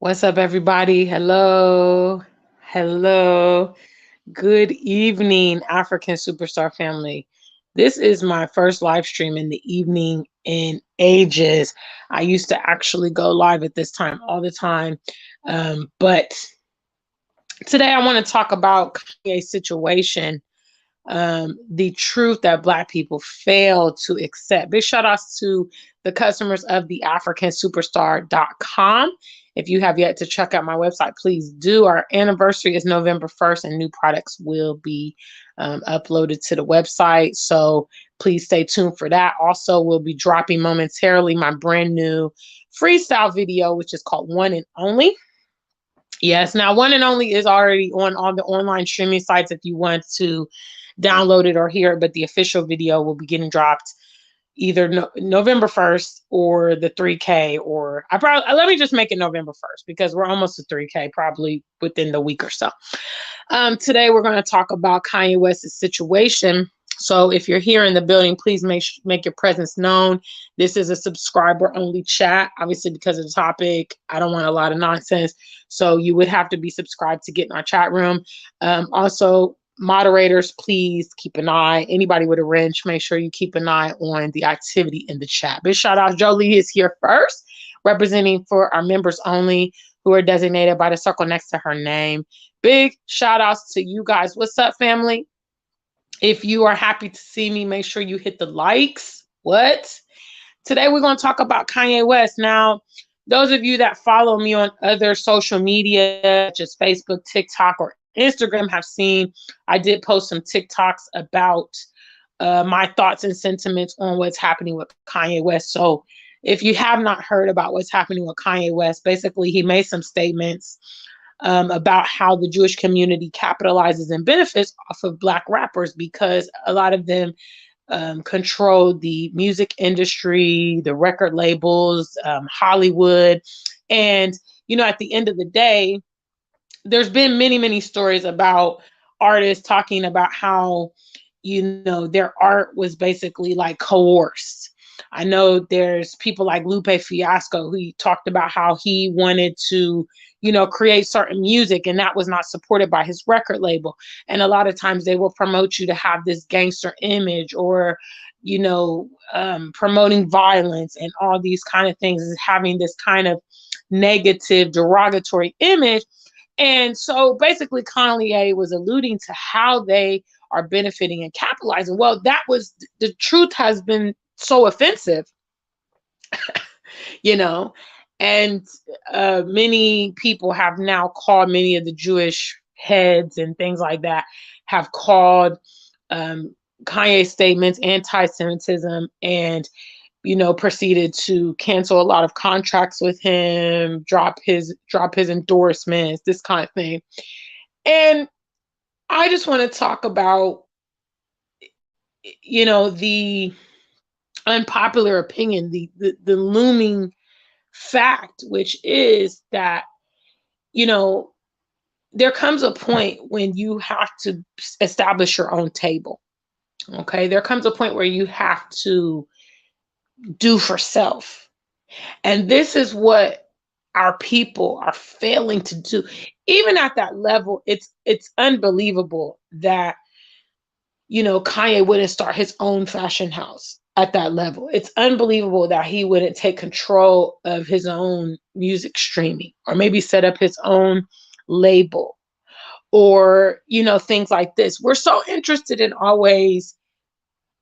What's up, everybody? Hello. Hello. Good evening, African superstar family. This is my first live stream in the evening in ages. I used to actually go live at this time all the time. But today I want to talk about Kanye's situation, the truth that Black people fail to accept. Big shout outs to the customers of the AfrikanSuperstar.com. If you have yet to check out my website, please do. Our anniversary is November 1st, and new products will be uploaded to the website. So please stay tuned for that. Also, we'll be dropping momentarily my brand new freestyle video, which is called One and Only. Yes, now One and Only is already on all the online streaming sites if you want to download it or hear it, but the official video will be getting dropped either November 1st or the 3K, or let me just make it November 1st because we're almost to 3K, probably within the week or so. Today we're going to talk about Kanye West's situation. So if you're here in the building, please make your presence known. This is a subscriber only chat. Obviously, because of the topic, I don't want a lot of nonsense. So you would have to be subscribed to get in our chat room. Also, moderators, please keep an eye. Anybody with a wrench, make sure you keep an eye on the activity in the chat. Big shout out, Jolie is here first, representing for our members only who are designated by the circle next to her name. Big shout outs to you guys. What's up, family? If you are happy to see me, make sure you hit the likes. What? Today we're going to talk about Kanye West. Now, those of you that follow me on other social media, such as Facebook, TikTok, or Instagram, have seen I did post some TikToks about my thoughts and sentiments on what's happening with Kanye West. So if you have not heard about what's happening with Kanye West, basically he made some statements about how the Jewish community capitalizes and benefits off of Black rappers because a lot of them control the music industry, the record labels, Hollywood. And, at the end of the day, there's been many, many stories about artists talking about how, their art was basically like coerced. I know there's people like Lupe Fiasco who talked about how he wanted to, create certain music and that was not supported by his record label. And a lot of times they will promote you to have this gangster image or, promoting violence and all these kind of things, is having this kind of negative, derogatory image. And so basically Kanye was alluding to how they are benefiting and capitalizing. Well, that was the truth has been so offensive, you know, and many people have now called, many of the Jewish heads and things like that have called Kanye's statements anti-Semitism and, proceeded to cancel a lot of contracts with him, drop his endorsements, this kind of thing. And I just want to talk about, the unpopular opinion, the looming fact, which is that, there comes a point when you have to establish your own table. Okay. There comes a point where you have to do for self. And this is what our people are failing to do. Even at that level, it's unbelievable that, Kanye wouldn't start his own fashion house at that level. It's unbelievable that he wouldn't take control of his own music streaming or maybe set up his own label or, things like this. We're so interested in always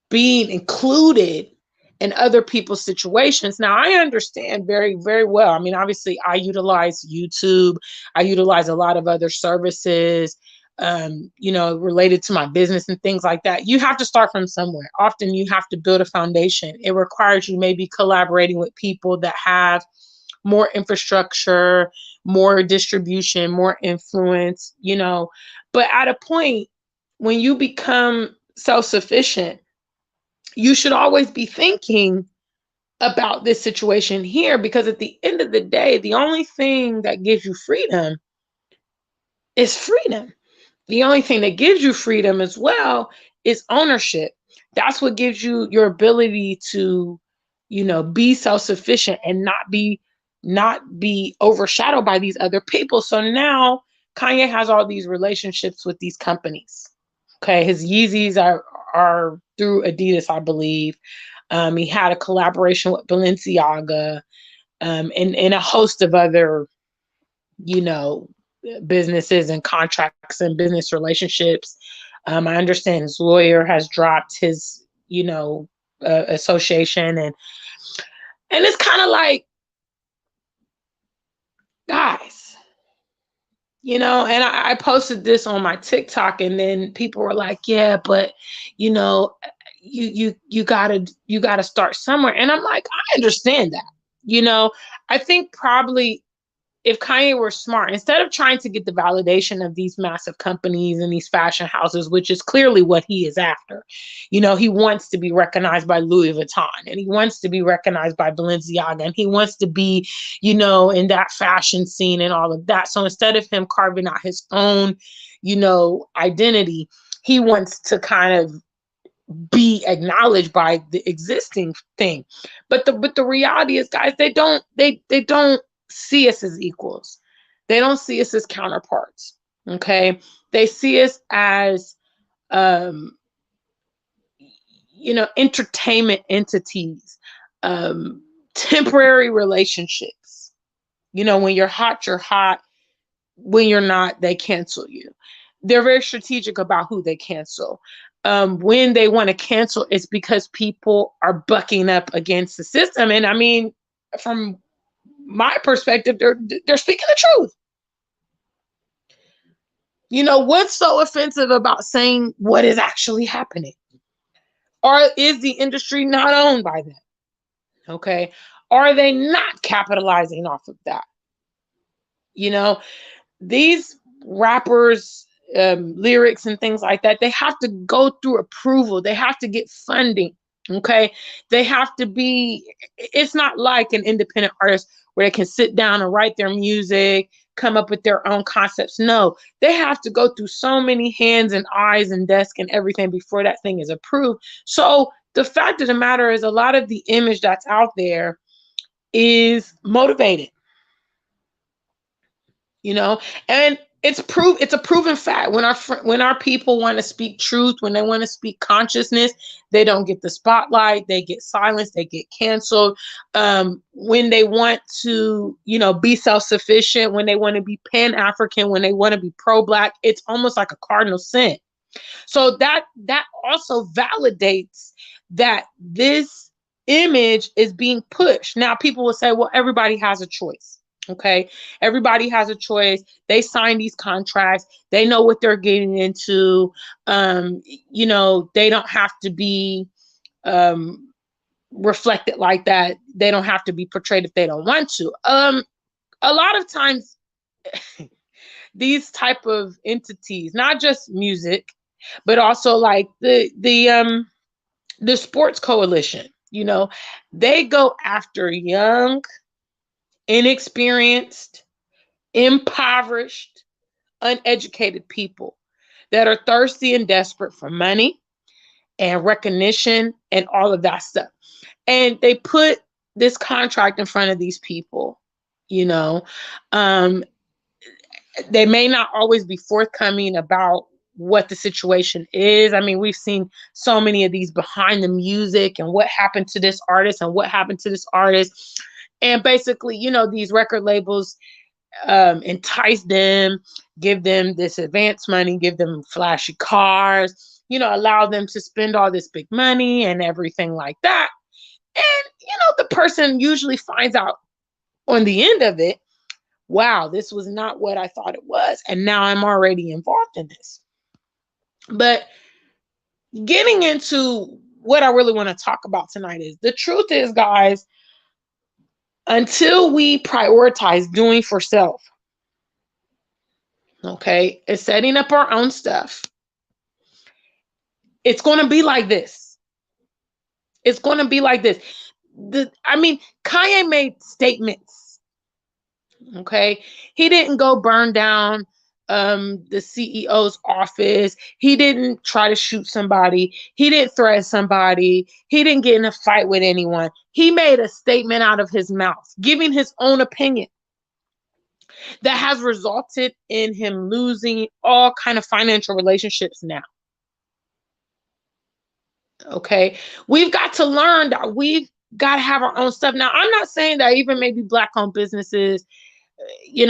being included in other people's situations. Now, I understand very, very well. I mean, obviously, I utilize YouTube. I utilize a lot of other services, related to my business and things like that. You have to start from somewhere. Often you have to build a foundation. It requires you maybe collaborating with people that have more infrastructure, more distribution, more influence, But at a point when you become self-sufficient, you should always be thinking about this situation here, because at the end of the day, the only thing that gives you freedom is freedom. The only thing that gives you freedom as well is ownership. That's what gives you your ability to, be self-sufficient and not be not be overshadowed by these other people. So now Kanye has all these relationships with these companies. Okay, his Yeezys are through Adidas, I believe. He had a collaboration with Balenciaga, and a host of other, you know, businesses and contracts and business relationships. I understand his lawyer has dropped his, association, and it's kind of like, guys, and I posted this on my TikTok, and then people were like, yeah, but you know, you gotta start somewhere. And I'm like, I understand that. I think probably if Kanye were smart, instead of trying to get the validation of these massive companies and these fashion houses, which is clearly what he is after, he wants to be recognized by Louis Vuitton, and he wants to be recognized by Balenciaga, and he wants to be, in that fashion scene and all of that. So instead of him carving out his own, identity, he wants to kind of be acknowledged by the existing thing. But the reality is, guys, they don't see us as equals. They don't see us as counterparts. Okay. They see us as um, entertainment entities, temporary relationships. When you're hot, you're hot. When you're not, they cancel you. They're very strategic about who they cancel. When they want to cancel, it's because people are bucking up against the system. And I mean, from my perspective, they're speaking the truth. What's so offensive about saying what is actually happening? Or is the industry not owned by them? Okay. Are they not capitalizing off of that? These rappers, lyrics and things like that, they have to go through approval. They have to get funding. Okay. They have to be, it's not like an independent artist where they can sit down and write their music, come up with their own concepts. No, they have to go through so many hands and eyes and desk and everything before that thing is approved. So the fact of the matter is, a lot of the image that's out there is motivated, and it's a proven fact. When our people want to speak truth, when they want to speak consciousness, they don't get the spotlight, they get silenced, they get canceled. When they want to be self-sufficient, when they want to be pan-African, when they want to be pro-black, it's almost like a cardinal sin. So that also validates that this image is being pushed. Now people will say, well, everybody has a choice. Okay. Everybody has a choice. They sign these contracts. They know what they're getting into. They don't have to be reflected like that. They don't have to be portrayed if they don't want to. A lot of times these type of entities, not just music, but also like the sports coalition, they go after young, inexperienced, impoverished, uneducated people that are thirsty and desperate for money and recognition and all of that stuff. And they put this contract in front of these people, they may not always be forthcoming about what the situation is. I mean, we've seen so many of these behind the music and what happened to this artist and what happened to this artist. And basically, these record labels entice them, give them this advance money, give them flashy cars, allow them to spend all this big money and everything like that. And, the person usually finds out on the end of it, wow, this was not what I thought it was. And now I'm already involved in this. But getting into what I really want to talk about tonight is, the truth is, guys, until we prioritize doing for self, okay, is setting up our own stuff, it's going to be like this. It's going to be like this. Kanye made statements. Okay. He didn't go burn down the CEO's office. He didn't try to shoot somebody. He didn't threaten somebody. He didn't get in a fight with anyone. He made a statement out of his mouth, giving his own opinion that has resulted in him losing all kind of financial relationships now. Okay. We've got to learn that we've got to have our own stuff. Now, I'm not saying that even maybe Black-owned businesses,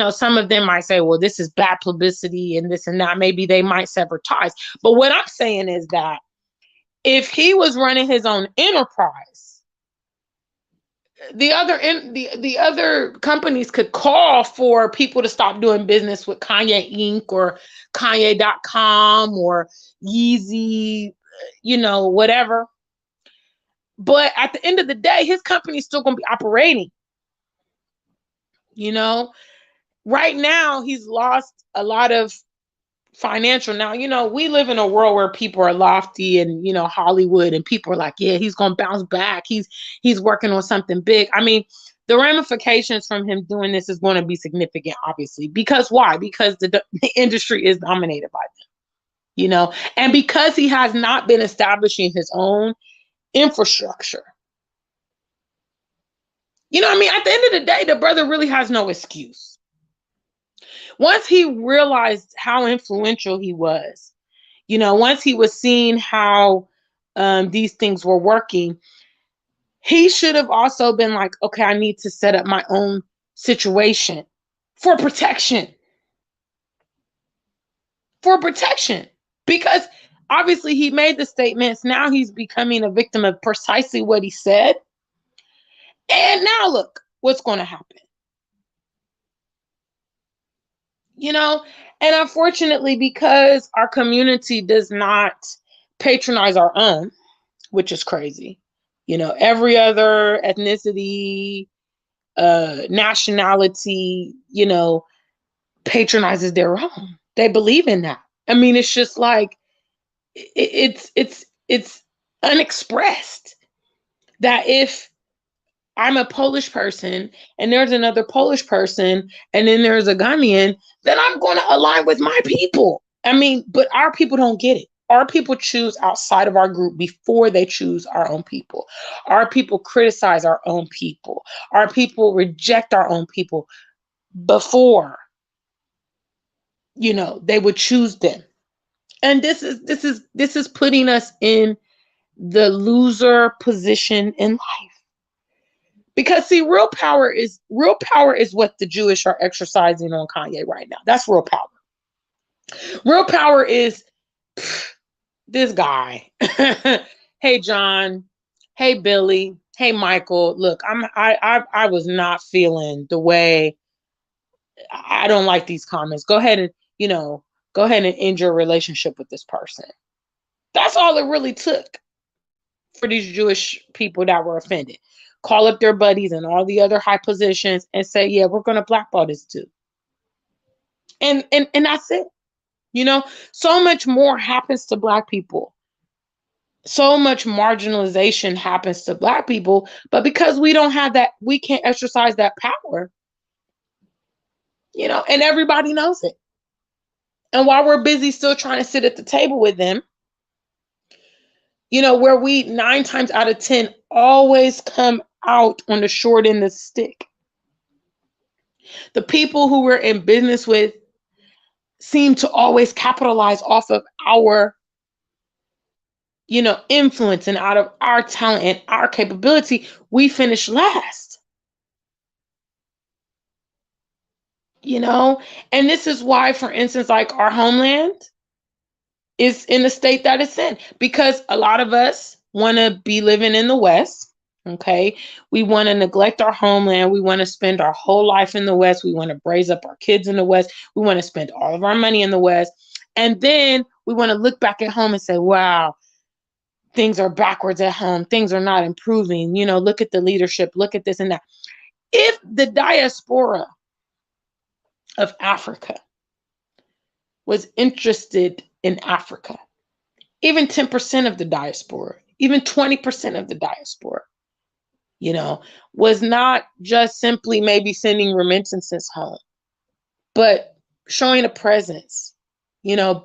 some of them might say, well, this is bad publicity and this and that. Maybe they might sever ties. But what I'm saying is that if he was running his own enterprise, the other companies could call for people to stop doing business with Kanye Inc. or Kanye.com or Yeezy, whatever. But at the end of the day, his company is still going to be operating. Right now, he's lost a lot of financial. Now, we live in a world where people are lofty and, Hollywood, and people are like, yeah, he's going to bounce back. He's working on something big. I mean, the ramifications from him doing this is going to be significant, obviously. Because why? Because the industry is dominated by them, and because he has not been establishing his own infrastructure. At the end of the day, the brother really has no excuse. Once he realized how influential he was, once he was seeing how these things were working, he should have also been like, okay, I need to set up my own situation for protection. Because obviously he made the statements. Now he's becoming a victim of precisely what he said. And now look what's going to happen. And unfortunately, because our community does not patronize our own, which is crazy, every other ethnicity, nationality, patronizes their own. They believe in that. I mean, it's just like, it's unexpressed that if I'm a Polish person and there's another Polish person and then there's a Ghanaian, then I'm going to align with my people. I mean, but our people don't get it. Our people choose outside of our group before they choose our own people. Our people criticize our own people. Our people reject our own people before, they would choose them. And this is putting us in the loser position in life. Because see, real power is what the Jewish are exercising on Kanye right now. That's real power. Real power is this guy. Hey, John. Hey, Billy. Hey, Michael. Look, I was not feeling the way. I don't like these comments. Go ahead and end your relationship with this person. That's all it really took for these Jewish people that were offended. Call up their buddies and all the other high positions and say, yeah, we're going to blackball this too. And that's it. So much more happens to Black people. So much marginalization happens to Black people. But because we don't have that, we can't exercise that power. And everybody knows it. And while we're busy still trying to sit at the table with them, where we 9 times out of 10 always come out on the short end of the stick. The people who we're in business with seem to always capitalize off of our, influence and out of our talent and our capability. We finish last. And this is why, for instance, like our homeland is in the state that it's in, because a lot of us want to be living in the West. Okay. We want to neglect our homeland. We want to spend our whole life in the West. We want to raise up our kids in the West. We want to spend all of our money in the West. And then we want to look back at home and say, wow, things are backwards at home. Things are not improving. Look at the leadership. Look at this and that. If the diaspora of Africa was interested in Africa, even 10% of the diaspora, even 20% of the diaspora, was not just simply maybe sending remittances home, but showing a presence,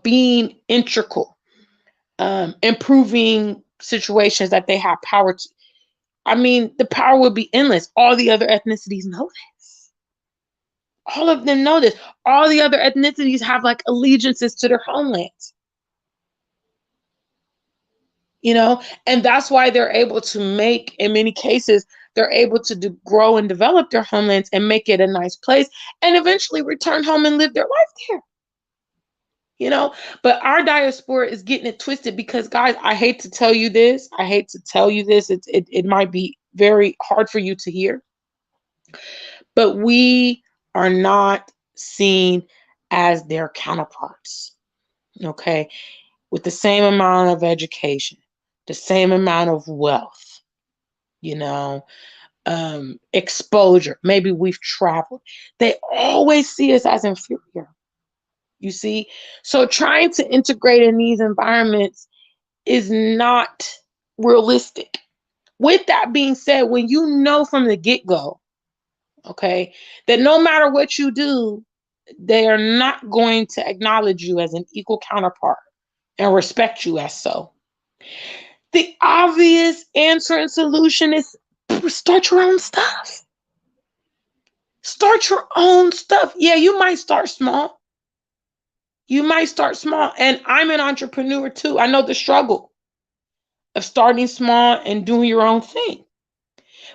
being integral, improving situations that they have power to. I mean, the power will be endless. All the other ethnicities know this. All of them know this. All the other ethnicities have like allegiances to their homelands. And that's why they're able to make, in many cases, they're able to grow and develop their homelands and make it a nice place and eventually return home and live their life there. But our diaspora is getting it twisted because, guys, I hate to tell you this. It might be very hard for you to hear, but we are not seen as their counterparts, okay? With the same amount of education, the same amount of wealth, exposure. Maybe we've traveled. They always see us as inferior. You see? So trying to integrate in these environments is not realistic. With that being said, when you know from the get-go, okay, that no matter what you do, they are not going to acknowledge you as an equal counterpart and respect you as so. The obvious answer and solution is start your own stuff. Start your own stuff. Yeah, you might start small. And I'm an entrepreneur too. I know the struggle of starting small and doing your own thing.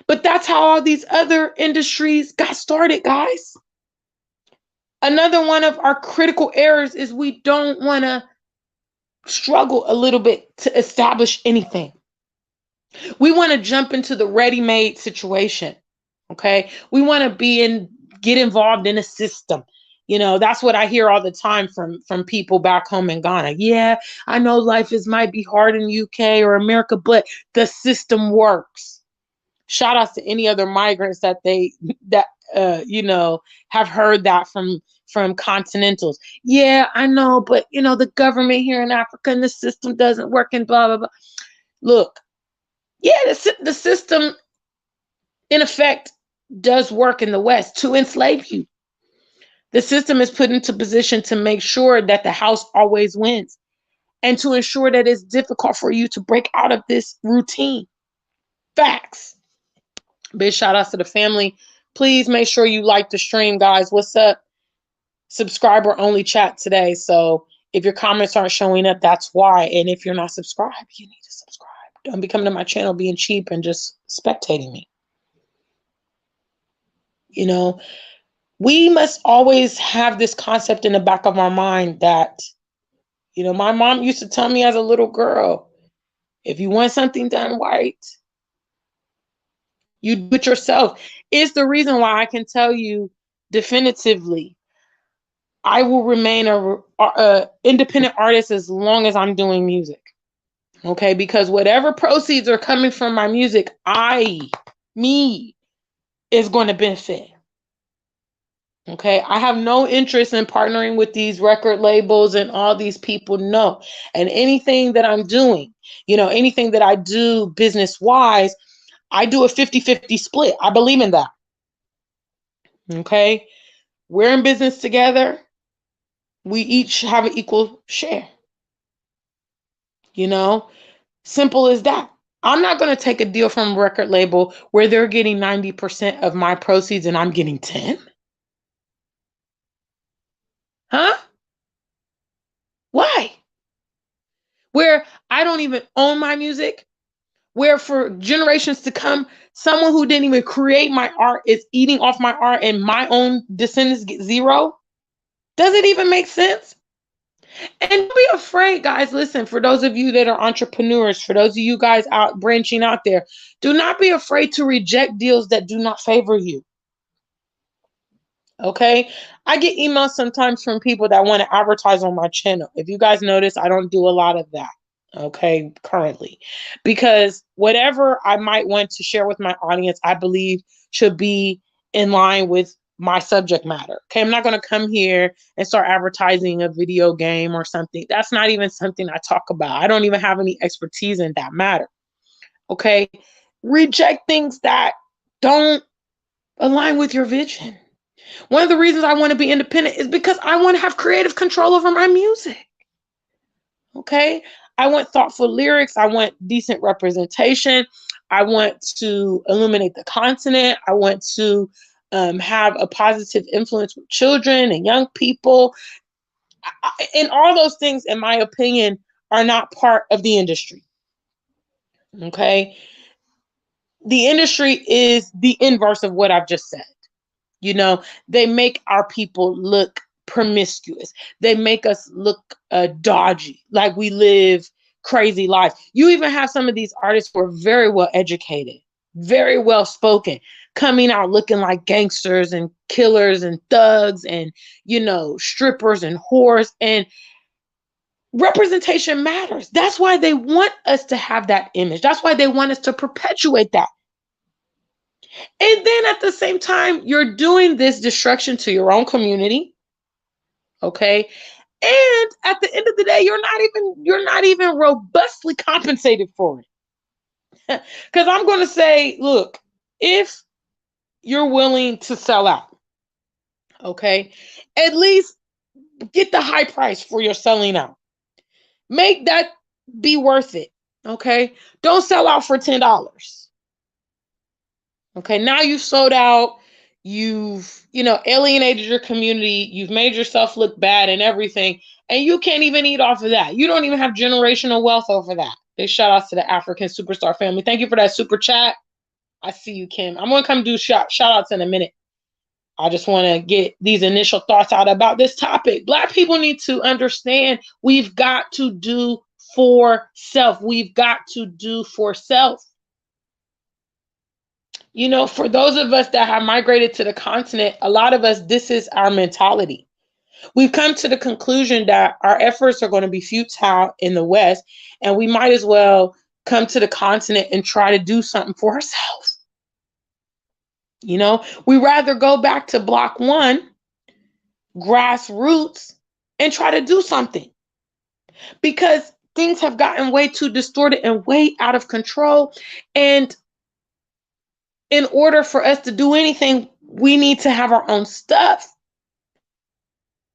But that's how all these other industries got started, guys. Another one of our critical errors is we don't want to struggle a little bit to establish anything. We want to jump into the ready-made situation. Okay. We want to get involved in a system. That's what I hear all the time from people back home in Ghana. Yeah, I know life might be hard in UK or America, but the system works. Shout out to any other migrants that have heard that from continentals. Yeah, I know, but the government here in Africa and the system doesn't work and blah, blah, blah. Look, yeah, the system in effect does work in the West to enslave you. The system is put into position to make sure that the house always wins and to ensure that it's difficult for you to break out of this routine. Facts. Big shout outs to the family. Please make sure you like the stream, guys. What's up? Subscriber only chat today. So if your comments aren't showing up, that's why. And if you're not subscribed, you need to subscribe. Don't be coming to my channel being cheap and just spectating me. We must always have this concept in the back of our mind that, my mom used to tell me as a little girl, if you want something done right, you do it yourself. It's the reason why I can tell you definitively, I will remain a independent artist as long as I'm doing music. Okay, because whatever proceeds are coming from my music, me is going to benefit. Okay, I have no interest in partnering with these record labels and all these people. No. And anything that I'm doing, anything that I do business wise, I do a 50-50 split. I believe in that. Okay, we're in business together. We each have an equal share. Simple as that. I'm not going to take a deal from a record label where they're getting 90% of my proceeds and I'm getting 10. Huh? Why? Where I don't even own my music, where for generations to come, someone who didn't even create my art is eating off my art and my own descendants get zero? Does it even make sense? And don't be afraid, guys. Listen, for those of you that are entrepreneurs, for those of you guys out branching out there, do not be afraid to reject deals that do not favor you. Okay, I get emails sometimes from people that want to advertise on my channel. If you guys notice, I don't do a lot of that, okay, currently, because whatever I might want to share with my audience, I believe should be in line with my subject matter. Okay, I'm not going to come here and start advertising a video game or something. That's not even something I talk about. I don't even have any expertise in that matter. Okay, reject things that don't align with your vision. One of the reasons I want to be independent is because I want to have creative control over my music. Okay. I want thoughtful lyrics. I want decent representation. I want to illuminate the continent. I want to have a positive influence with children and young people. And all those things, in my opinion, are not part of the industry. Okay. The industry is the inverse of what I've just said. You know, they make our people look promiscuous. They make us look dodgy, like we live crazy lives. You even have some of these artists who are very well educated, very well spoken, coming out looking like gangsters and killers and thugs and, you know, strippers and whores. And representation matters. That's why they want us to have that image. That's why they want us to perpetuate that. And then at the same time, you're doing this destruction to your own community. Okay. And at the end of the day, you're not even robustly compensated for it. Because I'm going to say, look, if you're willing to sell out, okay, at least get the high price for your selling out. Make that be worth it. Okay. Don't sell out for $10. Okay, now you've sold out, you've, you know, alienated your community, you've made yourself look bad and everything, and you can't even eat off of that. You don't even have generational wealth over that. Big shout outs to the African superstar family. Thank you for that super chat. I see you, Kim. I'm gonna come do shout outs in a minute. I just want to get these initial thoughts out about this topic. Black people need to understand we've got to do for self. We've got to do for self. You know, for those of us that have migrated to the continent, a lot of us, this is our mentality. We've come to the conclusion that our efforts are going to be futile in the West, and we might as well come to the continent and try to do something for ourselves. You know, we rather go back to block one, grassroots, and try to do something because things have gotten way too distorted and way out of control. And in order for us to do anything, we need to have our own stuff,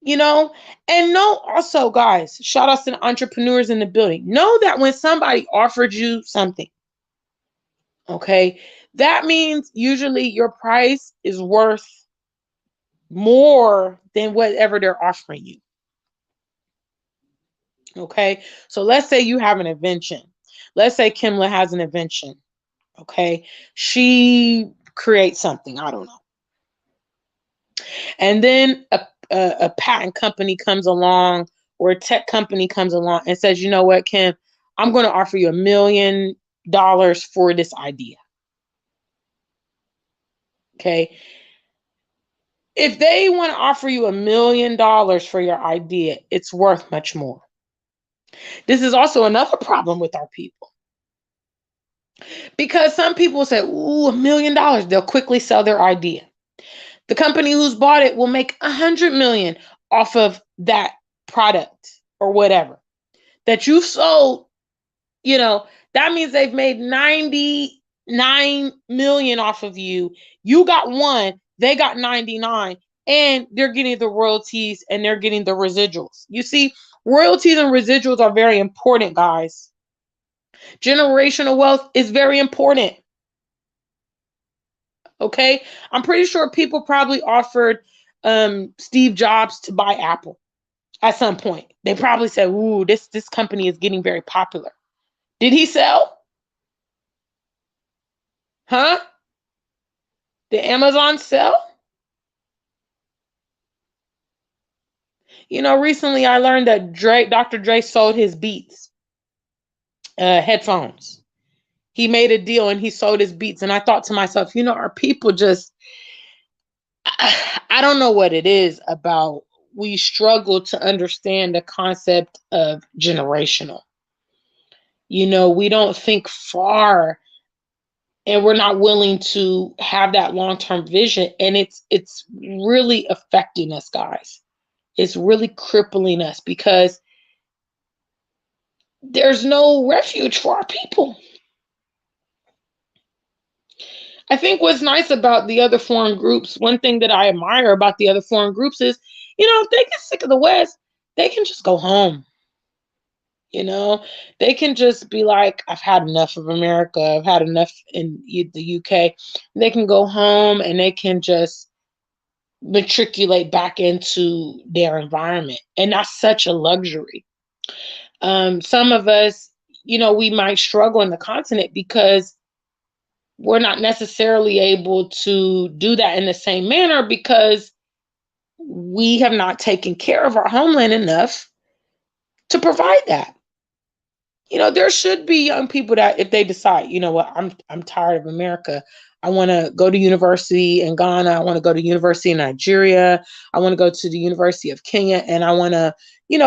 you know? And know also, guys, shout outs to the entrepreneurs in the building. Know that when somebody offered you something, okay, that means usually your price is worth more than whatever they're offering you. Okay, so let's say you have an invention. Let's say Kimla has an invention. Okay, she creates something, I don't know. And then a patent company comes along or a tech company comes along and says, you know what, Kim, I'm going to offer you $1 million for this idea. Okay. If they want to offer you $1 million for your idea, it's worth much more. This is also another problem with our people. Because some people say, ooh, $1 million, they'll quickly sell their idea. The company who's bought it will make 100 million off of that product or whatever that you've sold. You know, that means they've made 99 million off of you. You got one, they got 99, and they're getting the royalties and they're getting the residuals. You see, royalties and residuals are very important, guys. Generational wealth is very important. Okay, I'm pretty sure people probably offered Steve Jobs to buy Apple at some point. They probably said, "Ooh, this company is getting very popular." Did he sell? Huh? Did Amazon sell? You know, recently I learned that Dr. Dre sold his Beats headphones. He made a deal and he sold his Beats, and I thought to myself, you know, our people just I don't know what it is about. We struggle to understand the concept of generational. You know, we don't think far and we're not willing to have that long-term vision. And it's really affecting us, guys. It's really crippling us because there's no refuge for our people. I think what's nice about the other foreign groups, one thing that I admire about the other foreign groups is, if they get sick of the West, they can just go home. They can just be like, I've had enough of America. I've had enough in the UK. They can go home and they can just matriculate back into their environment. And that's such a luxury. Some of us, we might struggle in the continent because we're not necessarily able to do that in the same manner because we have not taken care of our homeland enough to provide that. There should be young people that if they decide, what, I'm tired of America. I want to go to university in Ghana. I want to go to university in Nigeria. I want to go to the University of Kenya and I want to,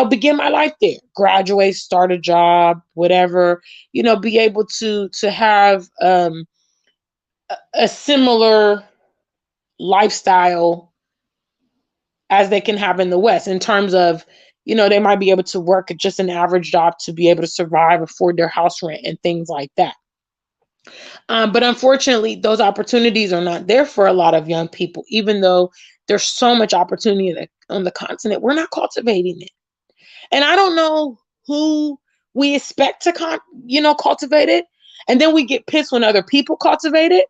begin my life there, graduate, start a job, whatever, be able to have a similar lifestyle as they can have in the West in terms of, they might be able to work at just an average job to be able to survive, afford their house rent and things like that. But unfortunately, those opportunities are not there for a lot of young people, even though there's so much opportunity on the continent. We're not cultivating it. And I don't know who we expect to, cultivate it. And then we get pissed when other people cultivate it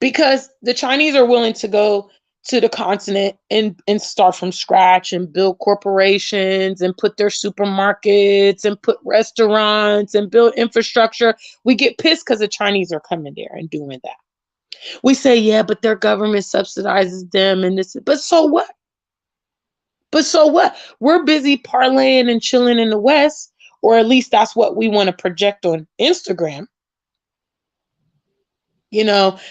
because the Chinese are willing to go to the continent and start from scratch and build corporations and put their supermarkets and put restaurants and build infrastructure. We get pissed because the Chinese are coming there and doing that. We say, yeah, but their government subsidizes them and this, but so what? But so what? We're busy parlaying and chilling in the West, or at least that's what we want to project on Instagram.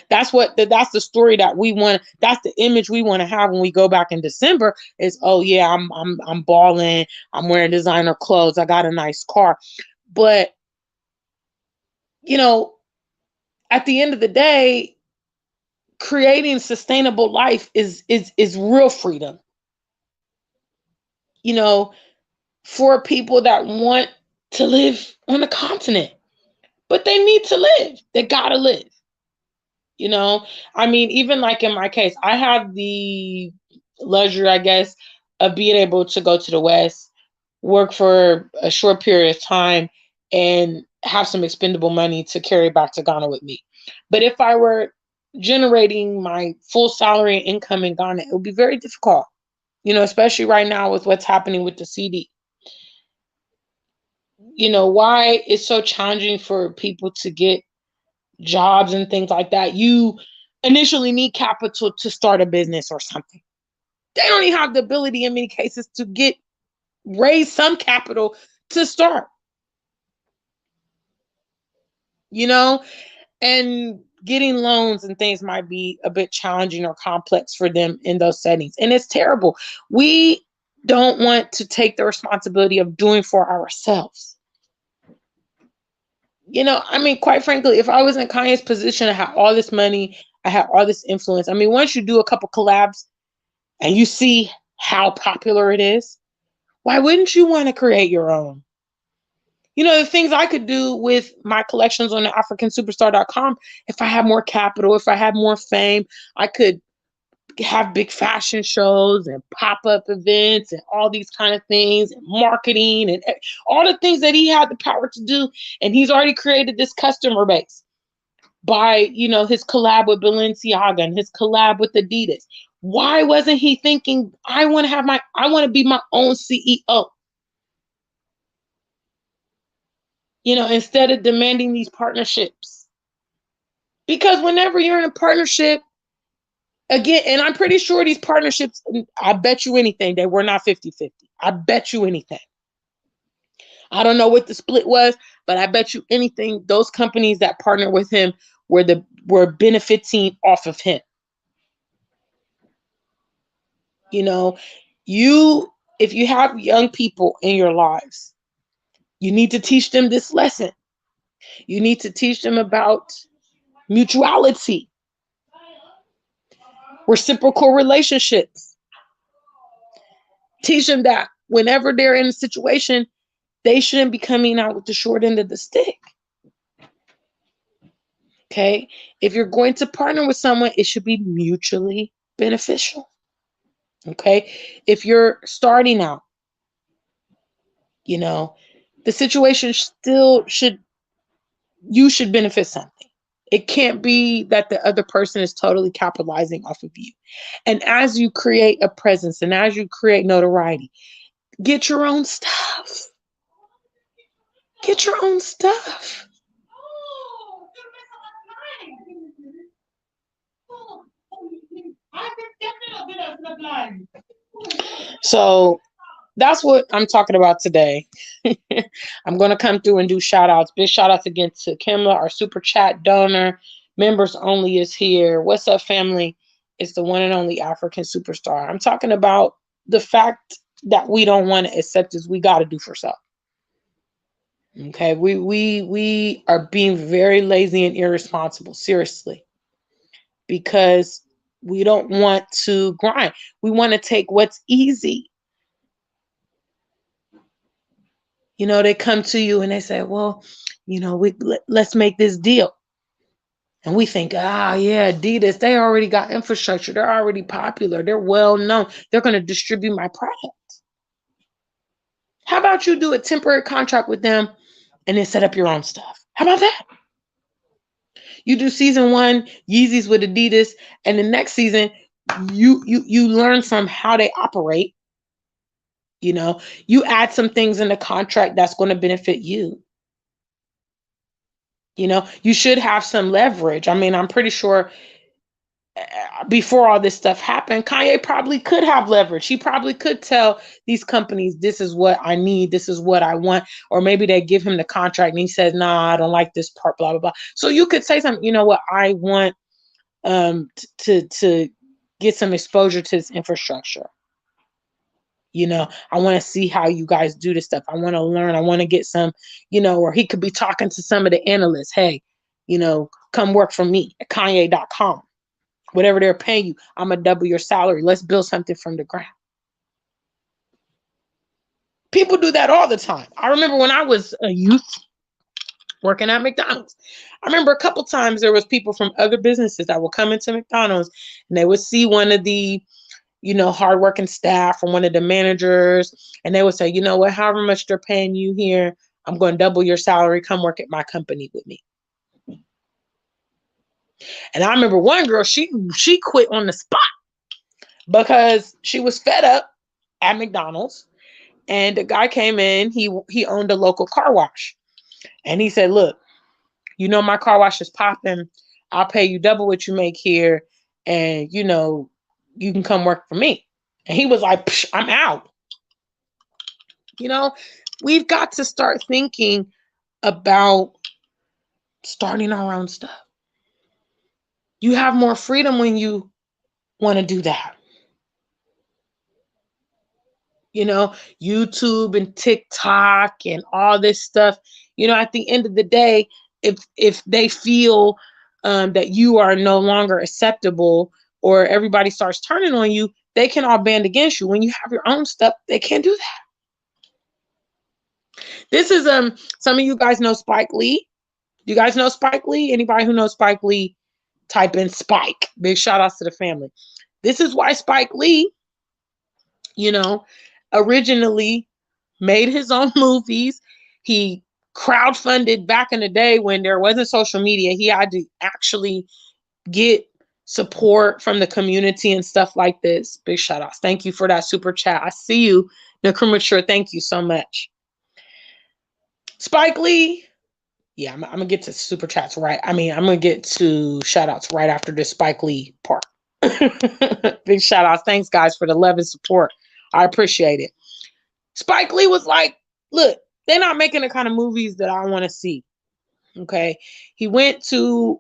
That's the story that we want. That's the image we want to have when we go back in December is, oh yeah, I'm balling. I'm wearing designer clothes. I got a nice car. But, at the end of the day, creating sustainable life is real freedom. For people that want to live on the continent, but they need to live. They gotta live. Even like in my case, I have the luxury, I guess, of being able to go to the West, work for a short period of time, and have some expendable money to carry back to Ghana with me. But if I were generating my full salary and income in Ghana, it would be very difficult, especially right now with what's happening with the CD. Why it's so challenging for people to get jobs and things like that. You initially need capital to start a business or something. They don't even have the ability in many cases to raise some capital to start. And getting loans and things might be a bit challenging or complex for them in those settings. And it's terrible. We don't want to take the responsibility of doing for ourselves. Quite frankly, if I was in Kanye's position, I had all this money, I had all this influence. Once you do a couple collabs and you see how popular it is, why wouldn't you want to create your own? The things I could do with my collections on the AfrikanSuperstar.com, if I had more capital, if I had more fame, I could have big fashion shows and pop-up events and all these kind of things and marketing and all the things that he had the power to do. And he's already created this customer base by, his collab with Balenciaga and his collab with Adidas. Why wasn't he thinking, I want to be my own CEO? Instead of demanding these partnerships. Because whenever you're in a partnership, again, and I'm pretty sure these partnerships, I bet you anything, they were not 50-50. I bet you anything. I don't know what the split was, but I bet you anything, those companies that partner with him were benefiting off of him. If you have young people in your lives, you need to teach them this lesson. You need to teach them about mutuality, reciprocal relationships. Teach them that whenever they're in a situation, they shouldn't be coming out with the short end of the stick. Okay. If you're going to partner with someone, it should be mutually beneficial. Okay. If you're starting out, you know, the situation still should, you should benefit something. It can't be that the other person is totally capitalizing off of you. And as you create a presence and as you create notoriety, get your own stuff. Get your own stuff. So that's what I'm talking about today. I'm going to come through and do shout outs. Big shout outs again to Kimla, our super chat donor. Members only is here. What's up, family? It's the one and only African superstar. I'm talking about the fact that we don't want to accept as we got to do for self. Okay, we are being very lazy and irresponsible, seriously, because we don't want to grind. We want to take what's easy. You know, they come to you and they say, well, you know, let's make this deal. And we think, yeah, Adidas, they already got infrastructure. They're already popular. They're well known. They're going to distribute my product. How about you do a temporary contract with them and then set up your own stuff? How about that? You do season 1, Yeezys with Adidas, and the next season, you learn from how they operate. You know, you add some things in the contract that's going to benefit you. You know, you should have some leverage. I mean, I'm pretty sure before all this stuff happened, Kanye probably could have leverage. He probably could tell these companies, this is what I need, this is what I want. Or maybe they give him the contract and he says, nah, I don't like this part, blah, blah, blah. So you could say something, you know what, I want to get some exposure to this infrastructure. You know, I want to see how you guys do this stuff. I want to learn. I want to get some, you know, or he could be talking to some of the analysts. Hey, you know, come work for me at Kanye.com. Whatever they're paying you, I'm going to double your salary. Let's build something from the ground. People do that all the time. I remember when I was a youth working at McDonald's. I remember a couple times there was people from other businesses that would come into McDonald's and they would see one of the, you know, hardworking staff from one of the managers, and they would say, you know what, however much they're paying you here, I'm going to double your salary. Come work at my company with me. And I remember one girl, she quit on the spot because she was fed up at McDonald's. And the guy came in, he owned a local car wash. And he said, look, you know, my car wash is popping. I'll pay you double what you make here. And, you know, you can come work for me. And he was like, I'm out. You know, we've got to start thinking about starting our own stuff. You have more freedom when you want to do that. You know, YouTube and TikTok and all this stuff. You know, at the end of the day, if they feel that you are no longer acceptable or everybody starts turning on you, they can all band against you. When you have your own stuff, they can't do that. This is some of you guys know Spike Lee. Do you guys know Spike Lee? Anybody who knows Spike Lee, type in Spike. Big shout outs to the family. This is why Spike Lee, you know, originally made his own movies. He crowdfunded back in the day when there wasn't social media. He had to actually get support from the community and stuff like this. Big shout outs. Thank you for that super chat. I see you, Nakumature. Thank you so much. Spike Lee. Yeah, I'm gonna get to super chats right. I'm gonna get to shout outs right after this Spike Lee part. Big shout outs. Thanks, guys, for the love and support. I appreciate it. Spike Lee was like, look, they're not making the kind of movies that I want to see. Okay. He went to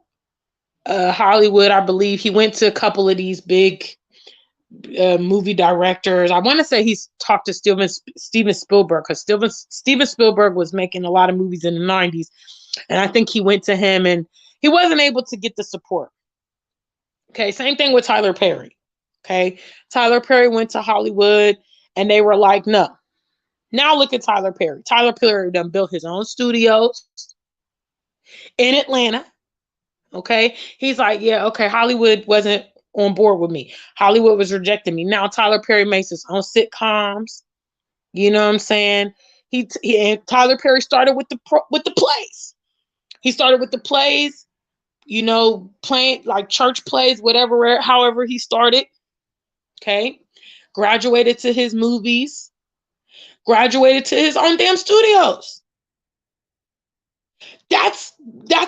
Hollywood, I believe. He went to a couple of these big movie directors. I want to say he's talked to Steven Spielberg, because Steven Spielberg was making a lot of movies in the 90s. And I think he went to him and he wasn't able to get the support. Okay. Same thing with Tyler Perry. Okay. Tyler Perry went to Hollywood and they were like, no. Now look at Tyler Perry. Tyler Perry done built his own studios in Atlanta. Okay. He's like, yeah, okay, Hollywood wasn't on board with me. Hollywood was rejecting me. Now Tyler Perry makes his own sitcoms. You know what I'm saying? And Tyler Perry started with the plays. He started with the plays, playing like church plays, whatever, however he started. Okay. Graduated to his movies, graduated to his own damn studios. That's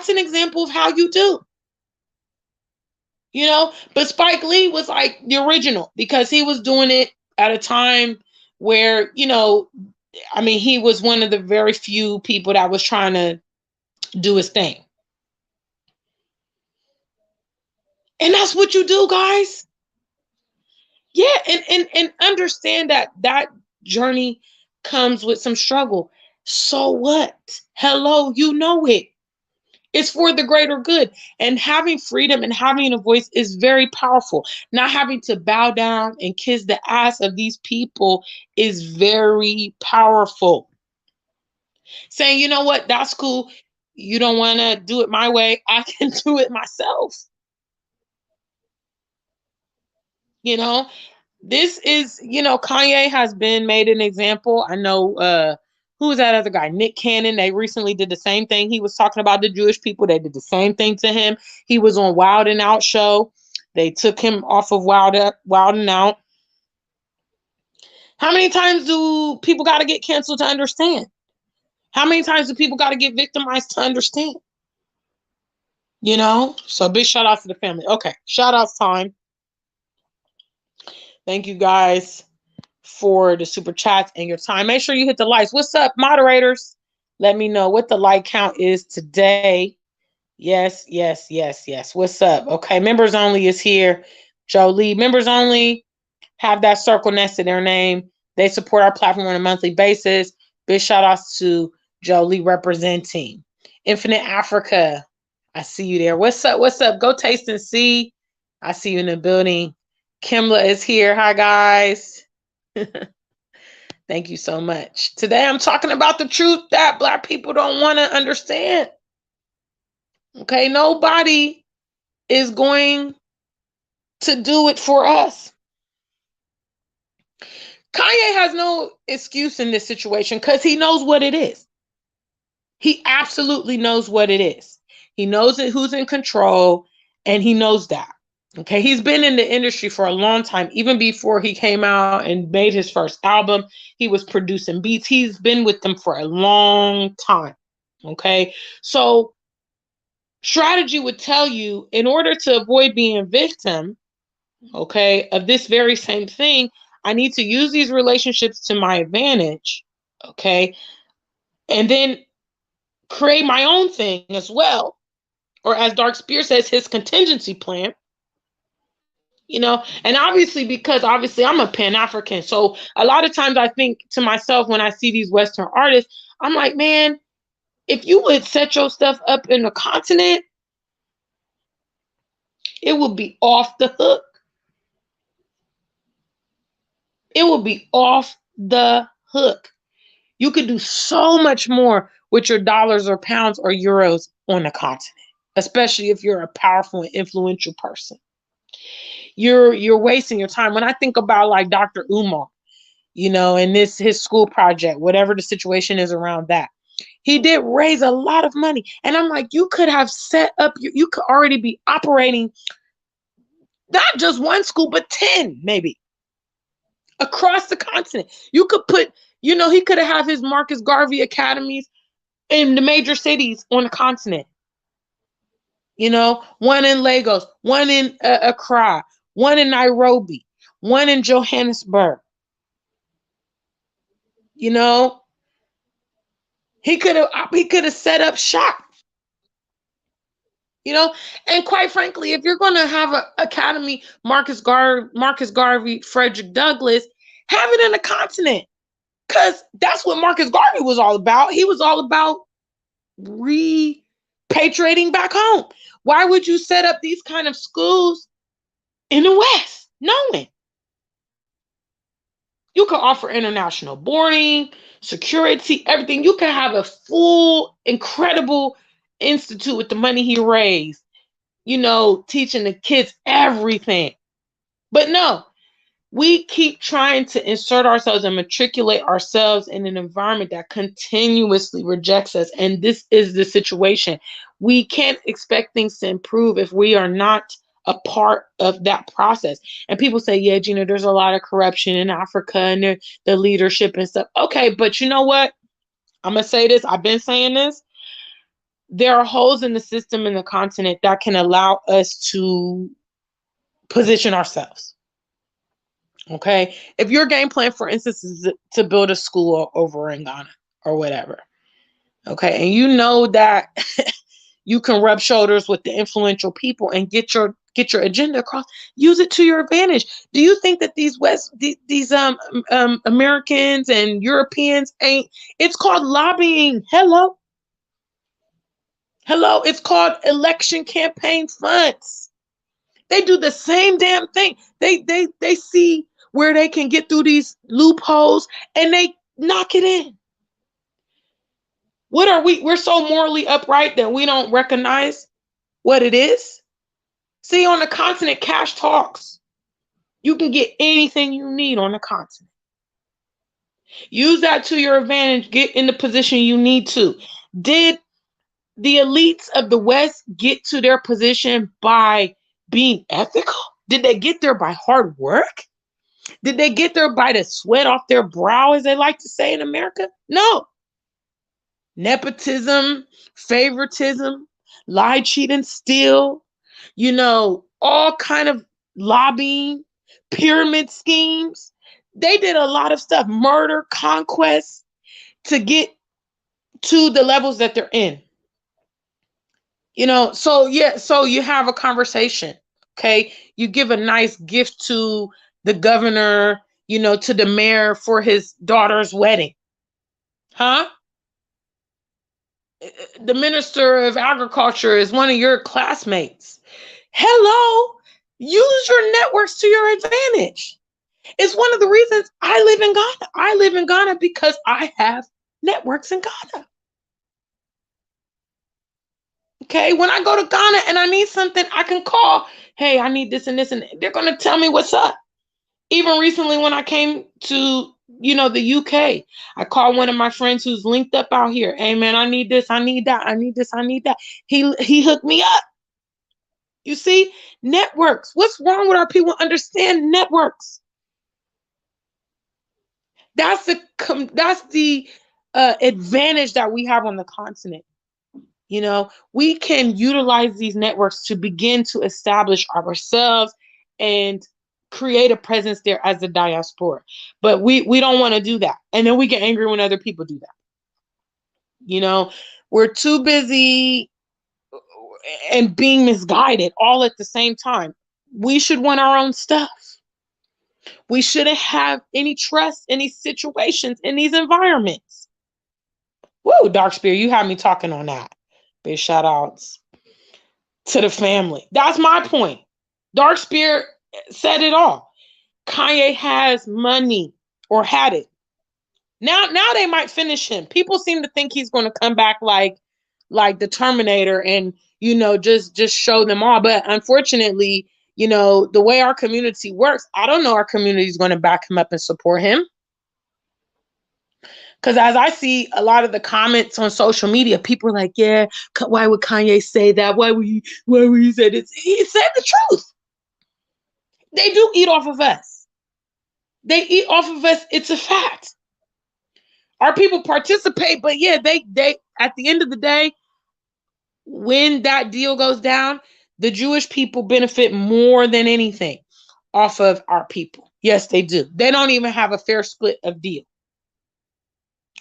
an example of how you do. But Spike Lee was like the original because he was doing it at a time where, he was one of the very few people that was trying to do his thing. And that's what you do, guys. Yeah, and understand that journey comes with some struggle. So what? Hello, you know it. It's for the greater good. And having freedom and having a voice is very powerful. Not having to bow down and kiss the ass of these people is very powerful. Saying, you know what, that's cool. You don't want to do it my way. I can do it myself. This is, Kanye has been made an example. I know, who was that other guy? Nick Cannon. They recently did the same thing. He was talking about the Jewish people. They did the same thing to him. He was on Wild and Out show. They took him off of Wild and Out. How many times do people got to get canceled to understand? How many times do people got to get victimized to understand? So big shout out to the family. Okay, shout outs time. Thank you guys for the super chats and your time. Make sure you hit the likes. What's up, moderators? Let me know what the like count is today. Yes, yes, yes, yes. What's up? Okay, members only is here. Jolie, members only have that circle next to their name. They support our platform on a monthly basis. Big shout outs to Jolie representing Infinite Africa. I see you there. What's up? What's up? Go taste and see. I see you in the building. Kimla is here. Hi, guys. Thank you so much. Today I'm talking about the truth that Black people don't want to understand. Okay, nobody is going to do it for us. Kanye has no excuse in this situation because he knows what it is. He absolutely knows what it is. He knows who's in control, and he knows that. Okay, he's been in the industry for a long time. Even before he came out and made his first album, he was producing beats. He's been with them for a long time. Okay, so strategy would tell you, in order to avoid being a victim, okay, of this very same thing, I need to use these relationships to my advantage, okay, and then create my own thing as well. Or as Dark Spear says, his contingency plan. And obviously, because obviously I'm a Pan-African. So a lot of times I think to myself when I see these Western artists, I'm like, man, if you would set your stuff up in the continent, it would be off the hook. It will be off the hook. You could do so much more with your dollars or pounds or euros on the continent, especially if you're a powerful and influential person. You're wasting your time. When I think about like Dr. Umar, and his school project, whatever the situation is around that, he did raise a lot of money. And I'm like, you could have set up, you could already be operating not just one school, but 10 maybe across the continent. You could put, he could have his Marcus Garvey academies in the major cities on the continent. One in Lagos, one in Accra, one in Nairobi, one in Johannesburg. He could have set up shop. And quite frankly, if you're going to have an academy, Marcus Garvey, Frederick Douglass, have it in the continent, because that's what Marcus Garvey was all about. He was all about repatriating back home. Why would you set up these kind of schools in the West? Knowing you can offer international boarding, security, everything. You can have a full, incredible institute with the money he raised teaching the kids everything. But no, we keep trying to insert ourselves and matriculate ourselves in an environment that continuously rejects us. And this is the situation. We can't expect things to improve if we are not a part of that process. And people say, yeah, Gina, there's a lot of corruption in Africa and the leadership and stuff. Okay, but you know what? I'm going to say this. I've been saying this. There are holes in the system in the continent that can allow us to position ourselves. Okay. If your game plan, for instance, is to build a school over in Ghana or whatever. Okay. And you know that you can rub shoulders with the influential people and get your agenda across, use it to your advantage. Do you think that these Americans and Europeans it's called lobbying. Hello. It's called election campaign funds. They do the same damn thing. They see where they can get through these loopholes and they knock it in. What are we? We're so morally upright that we don't recognize what it is. See, on the continent, cash talks. You can get anything you need on the continent. Use that to your advantage. Get in the position you need to. Did the elites of the West get to their position by being ethical? Did they get there by hard work? Did they get there by the sweat off their brow, as they like to say in America? No. Nepotism, favoritism, lie, cheat, and steal, all kind of lobbying, pyramid schemes. They did a lot of stuff, murder, conquest, to get to the levels that they're in. So you have a conversation, okay? You give a nice gift to the governor, to the mayor for his daughter's wedding. Huh? The minister of agriculture is one of your classmates. Hello, use your networks to your advantage. It's one of the reasons I live in Ghana. I live in Ghana because I have networks in Ghana. Okay, when I go to Ghana and I need something, I can call, hey, I need this and this, and they're going to tell me what's up. Even recently when I came to, the UK, I called one of my friends who's linked up out here. Hey, man, I need this, I need that, I need this, I need that. He hooked me up. You see, networks. What's wrong with our people? Understand networks. That's the advantage that we have on the continent. We can utilize these networks to begin to establish ourselves and create a presence there as a diaspora. But we don't want to do that. And then we get angry when other people do that. We're too busy and being misguided all at the same time. We should want our own stuff. We shouldn't have any trust in these situations, in these environments. Woo, Dark Spirit, you had me talking on that. Big shout outs to the family. That's my point. Dark Spirit said it all. Kanye has money, or had it. Now they might finish him. People seem to think he's going to come back like the Terminator and just show them all. But unfortunately, the way our community works, I don't know our community is going to back him up and support him. Because as I see a lot of the comments on social media, people are like, yeah, why would Kanye say that? Why would he say this? He said the truth. They do eat off of us. They eat off of us. It's a fact. Our people participate, but yeah, they at the end of the day, when that deal goes down, the Jewish people benefit more than anything off of our people. Yes, they do. They don't even have a fair split of deal.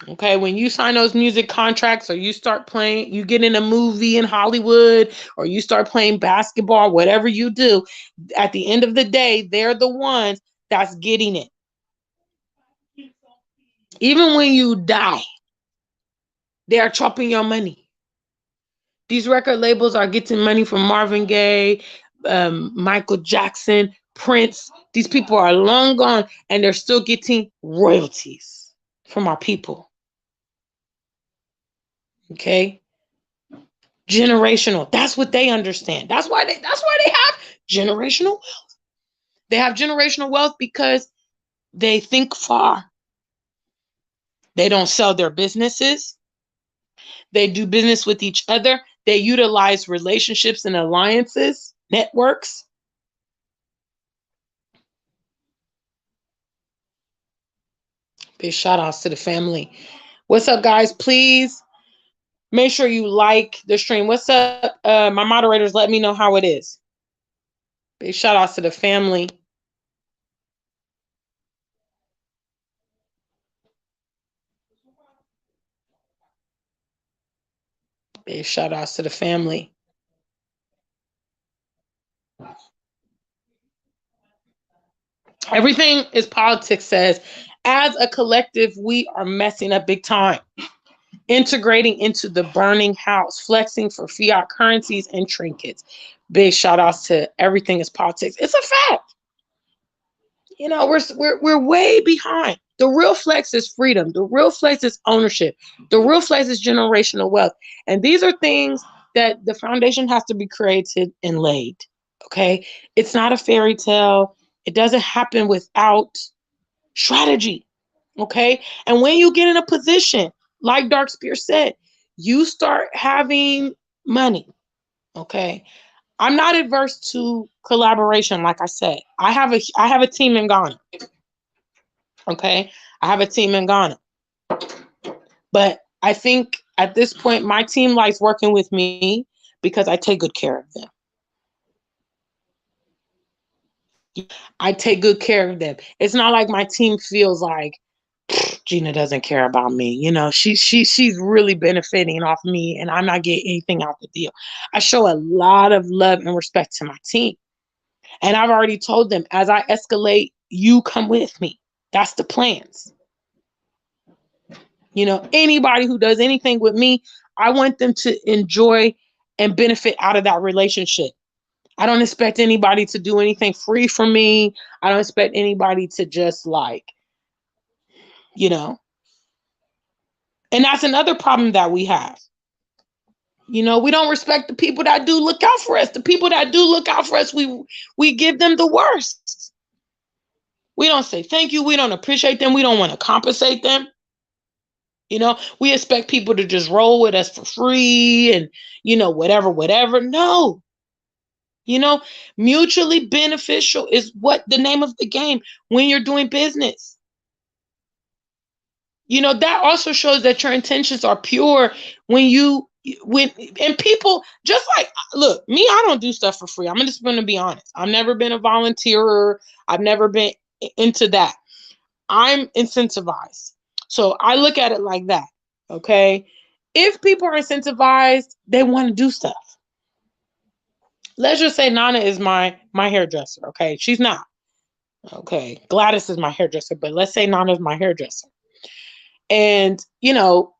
Okay, when you sign those music contracts or you start playing, you get in a movie in Hollywood or you start playing basketball, whatever you do, at the end of the day, they're the ones that's getting it. Even when you die, they are chopping your money. These record labels are getting money from Marvin Gaye, Michael Jackson, Prince. These people are long gone and they're still getting royalties from our people. Okay? Generational. That's what they understand. That's why they have generational wealth. They have generational wealth because they think far. They don't sell their businesses. They do business with each other. They utilize relationships and alliances, networks. Big shout outs to the family. What's up, guys? Please make sure you like the stream. What's up? My moderators, let me know how it is. Big shout outs to the family. Big shout outs to the family. Everything is politics says, as a collective, we are messing up big time. Integrating into the burning house, flexing for fiat currencies and trinkets. Big shout outs to everything is politics. It's a fact. You know, we're way behind. The real flex is freedom. The real flex is ownership. The real flex is generational wealth. And these are things that the foundation has to be created and laid. Okay. It's not a fairy tale. It doesn't happen without strategy. Okay. And when you get in a position, like Dark Spear said, you start having money. Okay. I'm not adverse to collaboration. Like I said, I have a team in Ghana. Okay. I have a team in Ghana. But I think at this point, my team likes working with me because I take good care of them. I take good care of them. It's not like my team feels like Gina doesn't care about me. You know, she's really benefiting off me and I'm not getting anything out the deal. I show a lot of love and respect to my team. And I've already told them, as I escalate, you come with me. That's the plans. You know, anybody who does anything with me, I want them to enjoy and benefit out of that relationship. I don't expect anybody to do anything free for me. I don't expect anybody to just like, you know. And that's another problem that we have. You know, we don't respect the people that do look out for us. The people that do look out for us, we give them the worst. We don't say thank you. We don't appreciate them. We don't want to compensate them. You know, we expect people to just roll with us for free and, you know, whatever. No. You know, mutually beneficial is what the name of the game when you're doing business. You know, that also shows that your intentions are pure and people just like, look, me, I don't do stuff for free. I'm just going to be honest. I've never been a volunteer. I've never been into that. I'm incentivized. So I look at it like that. Okay. If people are incentivized, they want to do stuff. Let's just say Nana is my hairdresser. Okay. She's not. Okay. Gladys is my hairdresser, but let's say Nana is my hairdresser. And, you know,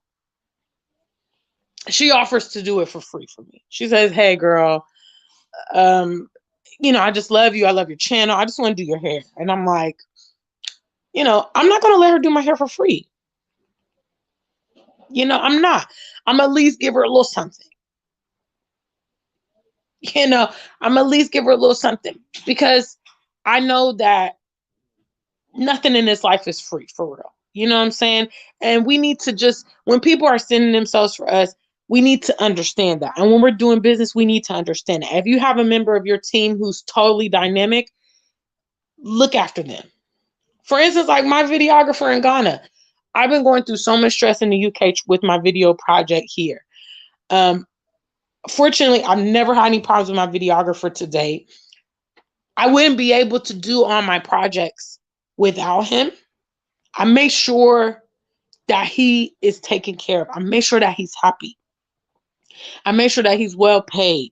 she offers to do it for free for me. She says, hey, girl, you know, I just love you. I love your channel. I just want to do your hair. And I'm like, you know, I'm not going to let her do my hair for free. You know, I'm not. I'm at least give her a little something. You know, I'm at least give her a little something because I know that nothing in this life is free, for real. You know what I'm saying? And we need to just, when people are sending themselves for us, we need to understand that. And when we're doing business, we need to understand that. If you have a member of your team who's totally dynamic, look after them. For instance, like my videographer in Ghana, I've been going through so much stress in the UK with my video project here. Fortunately, I've never had any problems with my videographer to date. I wouldn't be able to do all my projects without him. I make sure that he is taken care of. I make sure that he's happy. I make sure that he's well paid.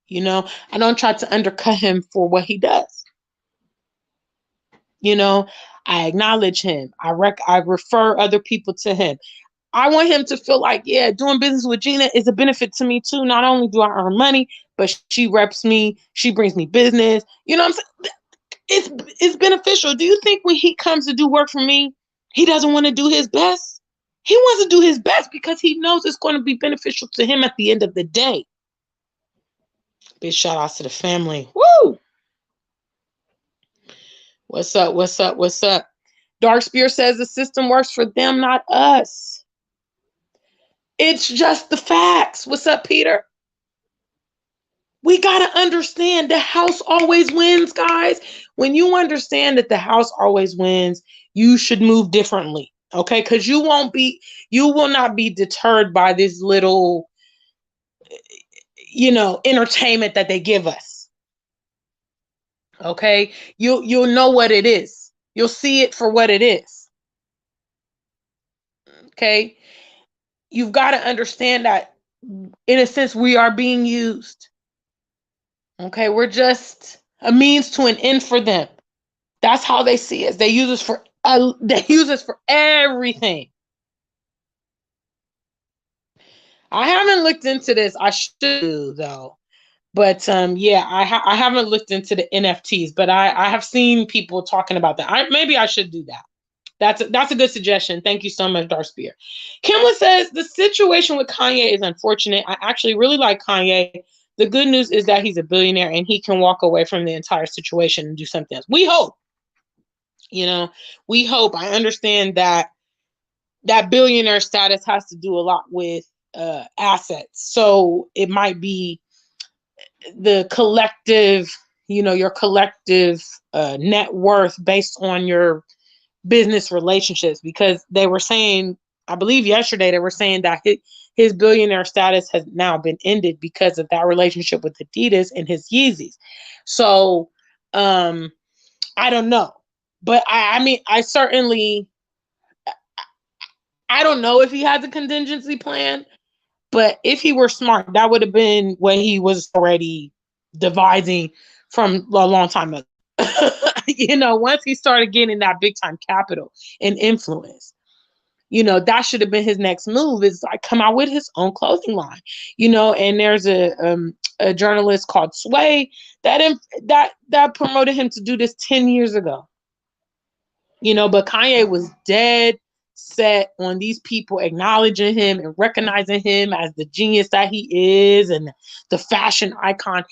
You know, I don't try to undercut him for what he does. You know, I acknowledge him. I refer other people to him. I want him to feel like, yeah, doing business with Gina is a benefit to me too. Not only do I earn money, but she reps me. She brings me business. You know what I'm saying? It's beneficial. Do you think when he comes to do work for me, he doesn't want to do his best? He wants to do his best because he knows it's going to be beneficial to him at the end of the day. Big shout outs to the family. Woo! What's up? What's up? What's up? Dark Spear says the system works for them, not us. It's just the facts. What's up, Peter? We got to understand the house always wins, guys. When you understand that the house always wins, you should move differently. Okay? Because you will not be deterred by this little, entertainment that they give us. Okay? You'll know what it is. You'll see it for what it is. Okay? You've got to understand that in a sense we are being used. Okay? We're just a means to an end for them. That's how they see us. They use us for everything. I haven't looked into this. I should though. But yeah, I haven't looked into the NFTs, but I have seen people talking about that. Maybe I should do that. That's a good suggestion. Thank you so much, Darkspear. Kimla says the situation with Kanye is unfortunate. I actually really like Kanye. The good news is that he's a billionaire and he can walk away from the entire situation and do something else. We hope. We hope. I understand that billionaire status has to do a lot with assets. So it might be the collective, your collective net worth based on your business relationships, because they were saying, I believe yesterday, they were saying that his billionaire status has now been ended because of that relationship with Adidas and his Yeezys. So I don't know. But I mean, I don't know if he has a contingency plan, but if he were smart, that would have been what he was already devising from a long time ago. Once he started getting that big time capital and influence, that should have been his next move, is like come out with his own clothing line, and there's a journalist called Sway that promoted him to do this 10 years ago. But Kanye was dead set on these people acknowledging him and recognizing him as the genius that he is and the fashion icon.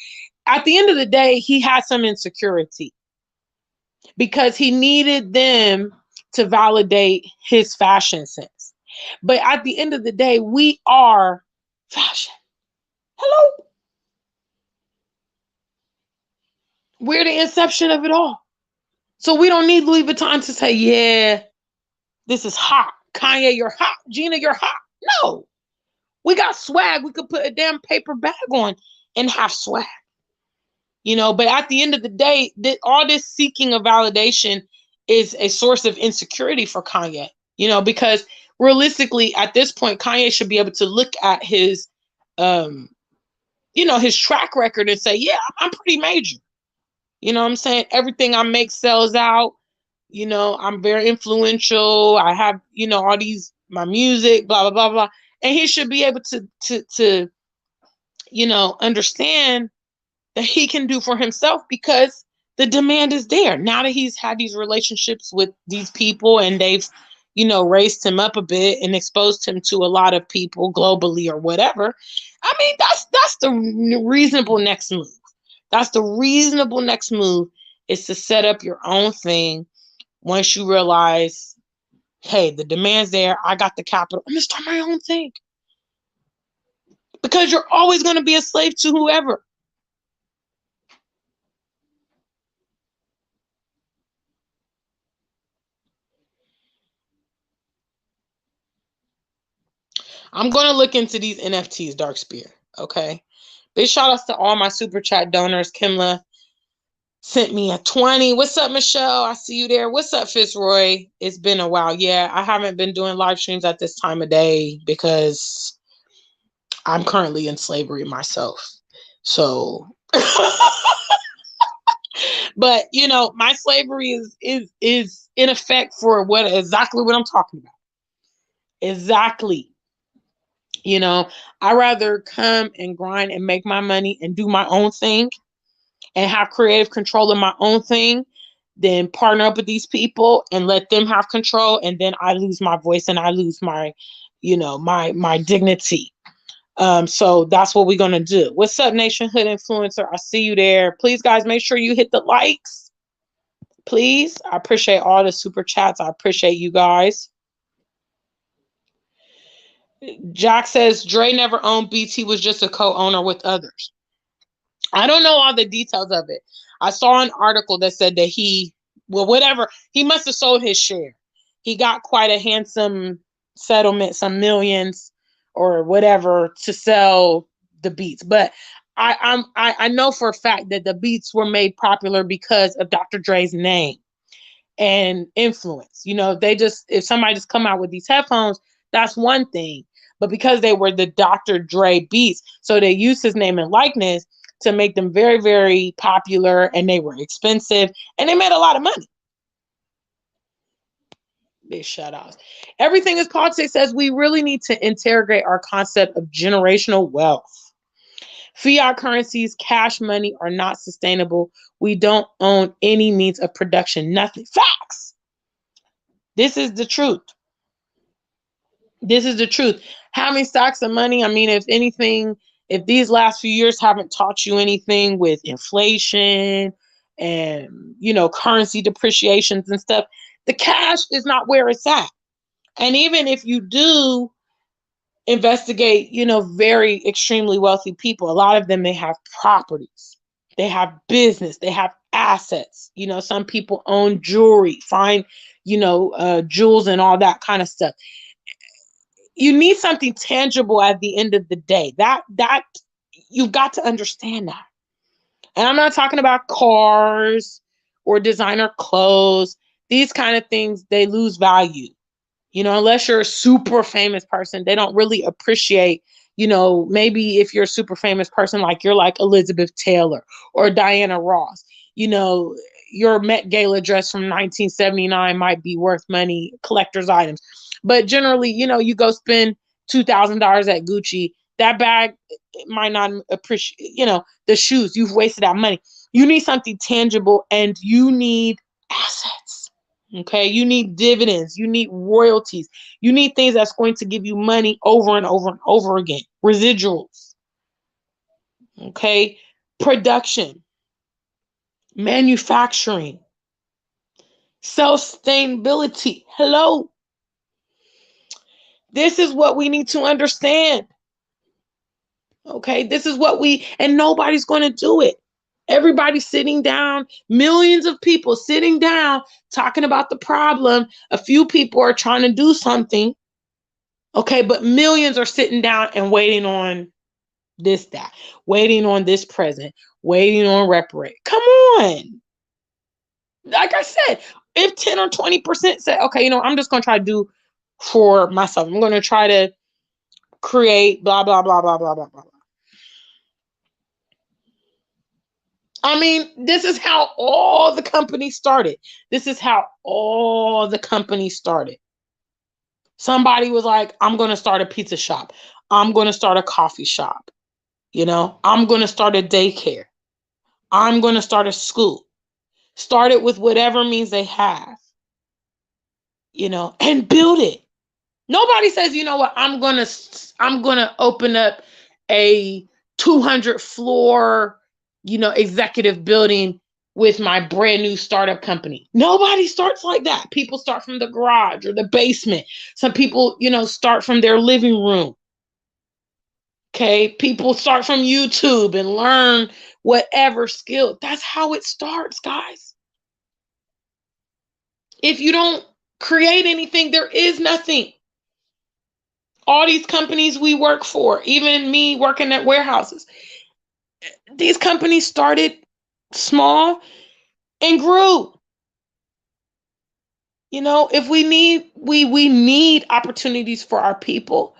At the end of the day, he had some insecurity because he needed them to validate his fashion sense. But at the end of the day, we are fashion. Hello? We're the inception of it all. So we don't need Louis Vuitton to say, yeah, this is hot. Kanye, you're hot. Gina, you're hot. No. We got swag. We could put a damn paper bag on and have swag. But at the end of the day, all this seeking of validation is a source of insecurity for Kanye, because realistically, at this point, Kanye should be able to look at his, his track record and say, yeah, I'm pretty major. You know what I'm saying? Everything I make sells out. I'm very influential. I have, all these, my music, blah, blah, blah, blah. And he should be able to understand that he can do for himself because the demand is there. Now that he's had these relationships with these people and they've, raised him up a bit and exposed him to a lot of people globally or whatever. I mean, that's the reasonable next move. That's the reasonable next move, is to set up your own thing. Once you realize, hey, the demand's there, I got the capital, I'm gonna start my own thing. Because you're always going to be a slave to whoever. I'm going to look into these NFTs, Darkspear. Okay. Big shout outs to all my super chat donors. Kimla sent me a 20. What's up, Michelle? I see you there. What's up, Fitzroy? It's been a while. Yeah, I haven't been doing live streams at this time of day because I'm currently in slavery myself. So, but my slavery is in effect for exactly what I'm talking about. Exactly. I rather come and grind and make my money and do my own thing and have creative control of my own thing than partner up with these people and let them have control. And then I lose my voice and I lose my, my dignity. So that's what we're going to do. What's up, Nationhood Influencer? I see you there. Please, guys, make sure you hit the likes. Please. I appreciate all the super chats. I appreciate you guys. Jack says Dre never owned Beats. He was just a co-owner with others. I don't know all the details of it. I saw an article that said that whatever, he must have sold his share. He got quite a handsome settlement, some millions or whatever, to sell the beats. But I know for a fact that the beats were made popular because of Dr. Dre's name and influence. If somebody just come out with these headphones, that's one thing. But because they were the Dr. Dre beats, so they used his name and likeness to make them very, very popular, and they were expensive, and they made a lot of money. Big shout outs. Everything is politics says we really need to interrogate our concept of generational wealth. Fiat currencies, cash money are not sustainable. We don't own any means of production, nothing. Facts. This is the truth. This is the truth. Having stacks of money, I mean, if anything, if these last few years haven't taught you anything with inflation and, currency depreciations and stuff, the cash is not where it's at. And even if you do investigate, very extremely wealthy people, a lot of them, they have properties, they have business, they have assets. Some people own jewelry, fine, jewels and all that kind of stuff. You need something tangible at the end of the day. That you've got to understand that. And I'm not talking about cars or designer clothes. These kind of things, they lose value. Unless you're a super famous person, they don't really appreciate, maybe if you're a super famous person, like you're like Elizabeth Taylor or Diana Ross, your Met Gala dress from 1979 might be worth money, collector's items. But generally, you go spend $2,000 at Gucci, that bag might not appreciate, the shoes, you've wasted that money. You need something tangible, and you need assets. Okay, you need dividends, you need royalties, you need things that's going to give you money over and over and over again. Residuals. Okay, production, manufacturing, self-sustainability. Hello. This is what we need to understand. Okay, this is and nobody's going to do it. Everybody's sitting down, millions of people sitting down, talking about the problem. A few people are trying to do something. Okay, but millions are sitting down and waiting on that, waiting on this president, waiting on reparate. Come on. Like I said, if 10 or 20% say, okay, I'm just going to try to do for myself. I'm going to try to create blah, blah, blah, blah, blah, blah, blah. I mean, this is how all the companies started. Somebody was like, I'm going to start a pizza shop. I'm going to start a coffee shop. I'm going to start a daycare. I'm going to start a school. Start it with whatever means they have, and build it. Nobody says, what, I'm going to open up a 200 floor, executive building with my brand new startup company. Nobody starts like that. People start from the garage or the basement. Some people, start from their living room. Okay. People start from YouTube and learn whatever skill. That's how it starts, guys. If you don't create anything, there is nothing. All these companies we work for, even me working at warehouses, these companies started small and grew. If we need opportunities for our people,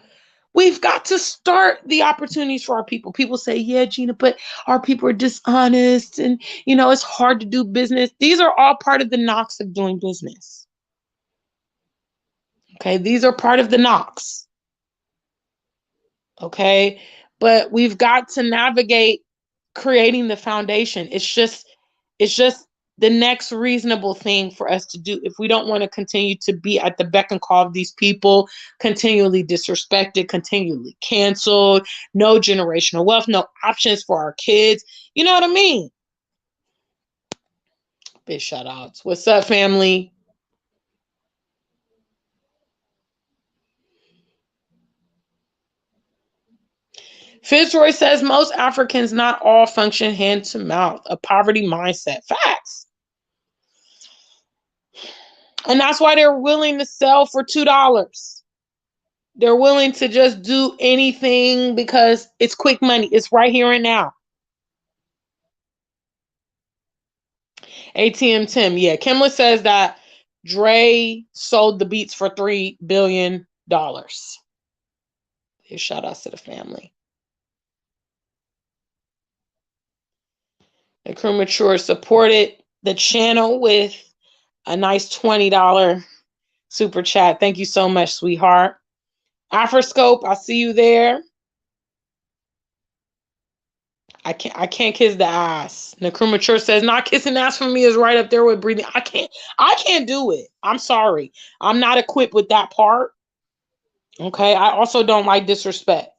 we've got to start the opportunities for our people. People say, yeah, Gina, but our people are dishonest and, it's hard to do business. These are all part of the knocks of doing business. Okay, these are part of the knocks. Okay, but we've got to navigate creating the foundation. It's just the next reasonable thing for us to do if we don't want to continue to be at the beck and call of these people, continually disrespected, continually canceled, no generational wealth, no options for our kids. You know what I mean? Big shout outs. What's up, family? Fitzroy says most Africans, not all, function hand to mouth, a poverty mindset. Facts. And that's why they're willing to sell for $2. They're willing to just do anything because it's quick money. It's right here and now. ATM Tim. Yeah, Kimla says that Dre sold the beats for $3 billion. Shout outs to the family. The crew mature supported the channel with a nice $20 super chat. Thank you so much, sweetheart. Afroscope, I see you there. I can't kiss the ass. The crew mature says not kissing ass for me is right up there with breathing. I can't do it. I'm sorry. I'm not equipped with that part. Okay. I also don't like disrespect.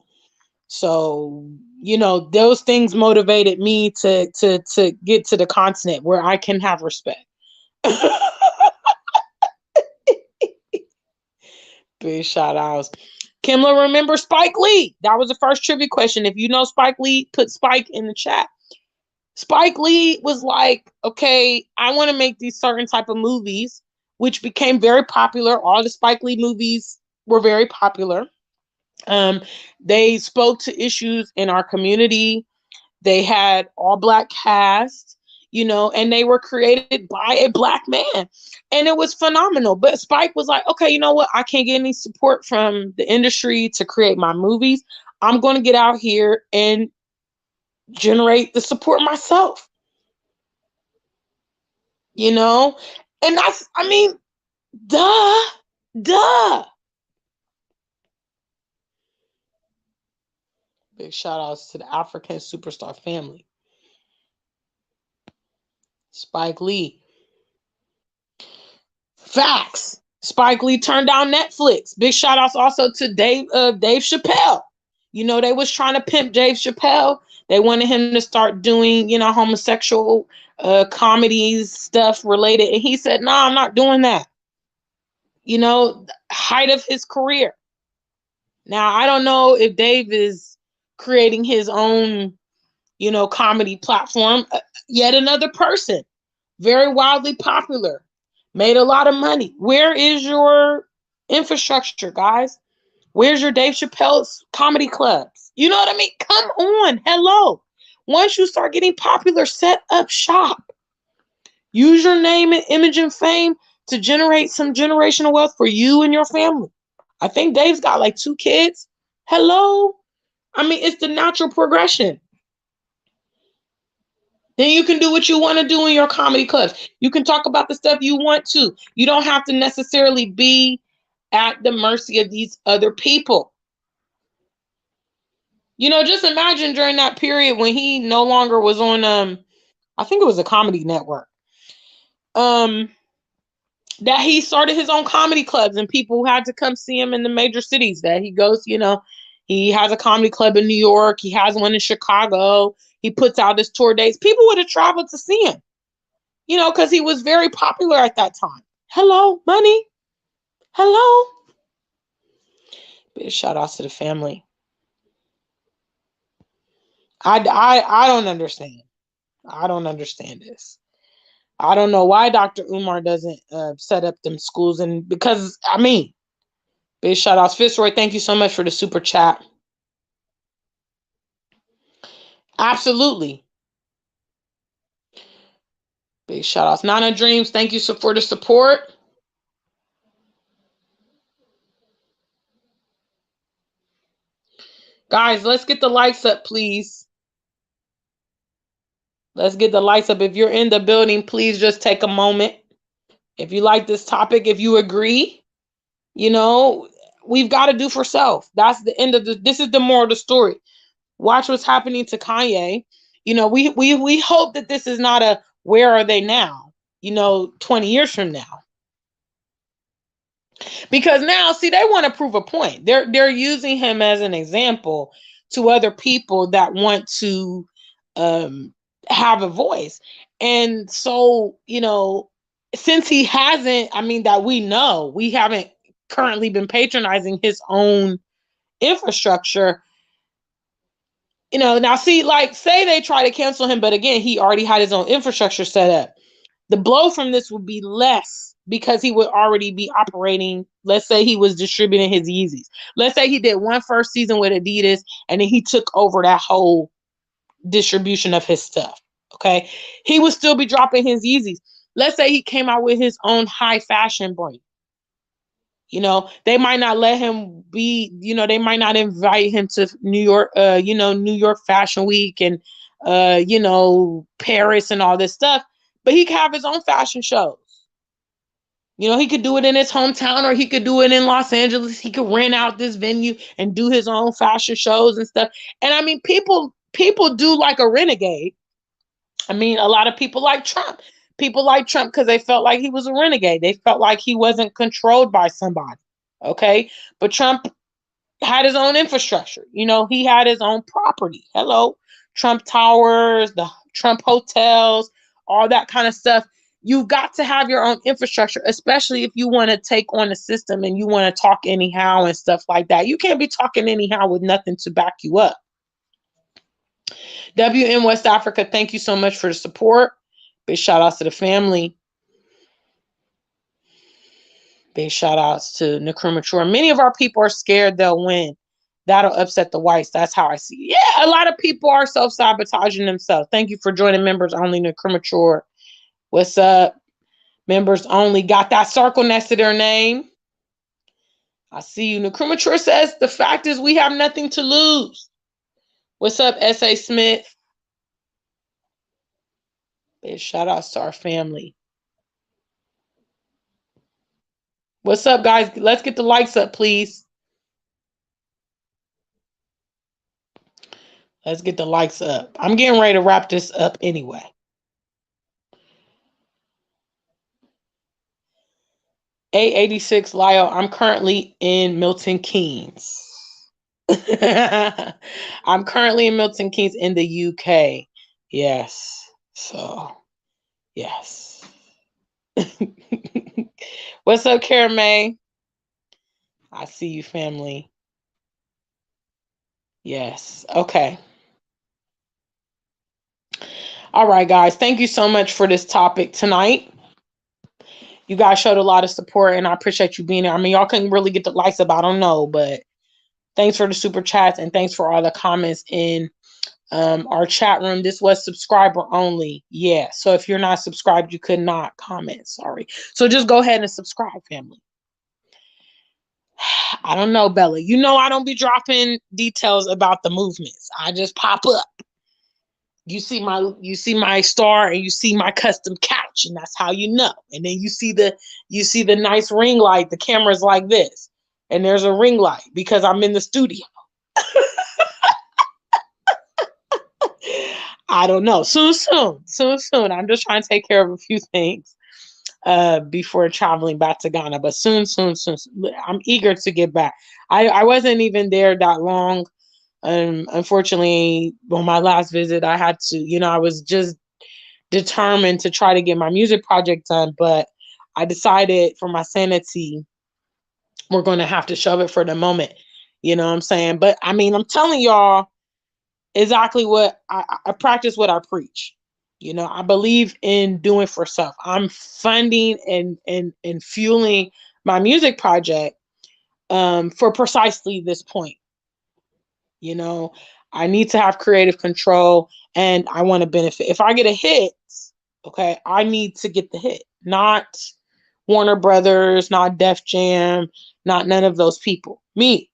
So, you know, those things motivated me to get to the continent where I can have respect. Big shout outs. Kimla, remember Spike Lee? That was the first trivia question. If you know Spike Lee, put Spike in the chat. Spike Lee was like, okay, I want to make these certain type of movies, which became very popular. All the Spike Lee movies were very popular. They spoke to issues in our community. They had all Black cast, you know, and they were created by a Black man. And it was phenomenal. But Spike was like, okay, you know what? I can't get any support from the industry to create my movies. I'm going to get out here and generate the support myself. You know? And that's, I mean, duh. Big shout outs to the African superstar family. Spike Lee. Facts. Spike Lee turned down Netflix. Big shout outs also to Dave Chappelle. You know, they was trying to pimp Dave Chappelle. They wanted him to start doing, you know, homosexual comedies, stuff related. And he said, no, I'm not doing that. You know, height of his career. Now, I don't know if Dave is creating his own, you know, comedy platform. Yet another person, very wildly popular, made a lot of money. Where is your infrastructure, guys? Where's your Dave Chappelle's comedy clubs? You know what I mean? Come on. Hello. Once you start getting popular, set up shop. Use your name and image and fame to generate some generational wealth for you and your family. I think Dave's got like 2 kids. Hello. I mean, it's the natural progression. Then you can do what you want to do in your comedy clubs. You can talk about the stuff you want to. You don't have to necessarily be at the mercy of these other people. You know, just imagine during that period when he no longer was on, I think it was a comedy network, that he started his own comedy clubs and people had to come see him in the major cities that he goes, you know, he has a comedy club in New York. He has one in Chicago. He puts out his tour dates. People would have traveled to see him, you know, because he was very popular at that time. Hello, money. Hello. Big shout outs to the family. I don't understand. I don't understand this. I don't know why Dr. Umar doesn't set up them schools. And because, I mean, big shout outs. Fitzroy, thank you so much for the super chat. Absolutely. Big shout outs. Nana Dreams, thank you for the support. Guys, let's get the lights up, please. Let's get the lights up. If you're in the building, please just take a moment. If you like this topic, if you agree, you know, we've got to do for self. That's the end of this is the moral of the story. Watch what's happening to Kanye. You know, we hope that this is not a where are they now? 20 years from now. Because now, see, they want to prove a point. They're using him as an example to other people that want to have a voice. And so, since he hasn't, that we know, we haven't currently been patronizing his own infrastructure. Now see, like, say they try to cancel him, but again, he already had his own infrastructure set up. The blow from this would be less because he would already be operating. Let's say he was distributing his Yeezys. Let's say he did one first season with Adidas and then he took over that whole distribution of his stuff. Okay. He would still be dropping his Yeezys. Let's say he came out with his own high fashion brand. They might not let him be, they might not invite him to New York, New York Fashion Week and, Paris and all this stuff. But he could have his own fashion shows. He could do it in his hometown or he could do it in Los Angeles. He could rent out this venue and do his own fashion shows and stuff. And people do like a renegade. A lot of people like Trump. People like Trump because they felt like he was a renegade. They felt like he wasn't controlled by somebody. Okay. But Trump had his own infrastructure. He had his own property. Hello. Trump Towers, the Trump hotels, all that kind of stuff. You've got to have your own infrastructure, especially if you want to take on the system and you want to talk anyhow and stuff like that. You can't be talking anyhow with nothing to back you up. WM West Africa, thank you so much for the support. Big shout outs to the family. Big shout outs to Nkrumah Mature. Many of our people are scared they'll win. That'll upset the whites. That's how I see it. Yeah, a lot of people are self-sabotaging themselves. Thank you for joining members only, Nkrumah Mature. What's up? Members only got that circle next to their name. I see you. Nkrumah Mature says the fact is we have nothing to lose. What's up, S.A. Smith? Big shout outs to our family. What's up, guys? Let's get the likes up, please. Let's get the likes up. I'm getting ready to wrap this up anyway. A86 Lyle, I'm currently in Milton Keynes. I'm currently in Milton Keynes in the UK. Yes. So, yes. What's up, Kara May? I see you, family. Yes. Okay. All right, guys. Thank you so much for this topic tonight. You guys showed a lot of support, and I appreciate you being there. Y'all couldn't really get the likes up. I don't know, but thanks for the super chats, and thanks for all the comments in our chat room. This was subscriber only. Yeah. So if you're not subscribed, you could not comment. Sorry. So just go ahead and subscribe, family. I don't know, Bella. I don't be dropping details about the movements. I just pop up. You see my star and you see my custom couch, and that's how you know. And then you see the nice ring light. The camera's like this, and there's a ring light because I'm in the studio. I don't know. Soon. I'm just trying to take care of a few things before traveling back to Ghana. But soon. I'm eager to get back. I wasn't even there that long. Unfortunately, on my last visit, I had to, I was just determined to try to get my music project done. But I decided for my sanity, we're going to have to shove it for the moment. You know what I'm saying? But I'm telling y'all, exactly what I practice what I preach. I believe in doing for self. I'm funding and fueling my music project for precisely this point. I need to have creative control and I want to benefit. If I get a hit, okay, I need to get the hit, not Warner Brothers, not Def Jam, not none of those people. Me.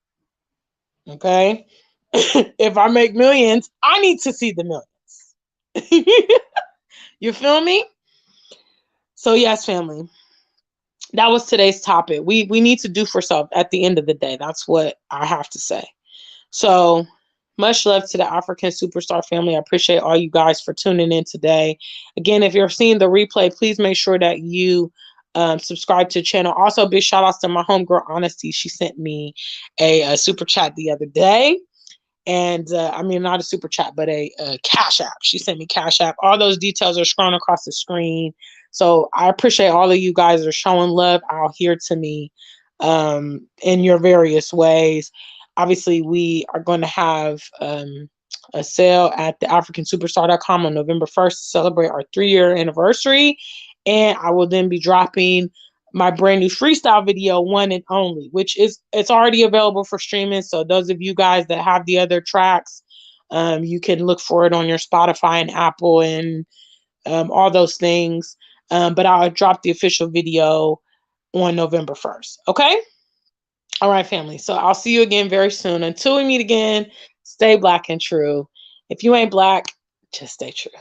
Okay. If I make millions, I need to see the millions. You feel me? So yes, family. That was today's topic. We need to do for self at the end of the day. That's what I have to say. So Much love to the African Superstar family. I appreciate all you guys for tuning in today. Again, if you're seeing the replay, please make sure that you subscribe to the channel. Also, big shout outs to my homegirl, Honesty. She sent me a super chat the other day. And I mean, not a super chat, but a Cash App. She sent me Cash App. All those details are scrolling across the screen. So I appreciate all of you guys are showing love out here to me in your various ways. Obviously, we are going to have a sale at the AfricanSuperstar.com on November 1st to celebrate our 3-year anniversary. And I will then be dropping my brand new freestyle video, One and Only, which it's already available for streaming. So those of you guys that have the other tracks, you can look for it on your Spotify and Apple and all those things. But I'll drop the official video on November 1st. Okay? All right, family. So I'll see you again very soon. Until we meet again, stay Black and true. If you ain't Black, just stay true.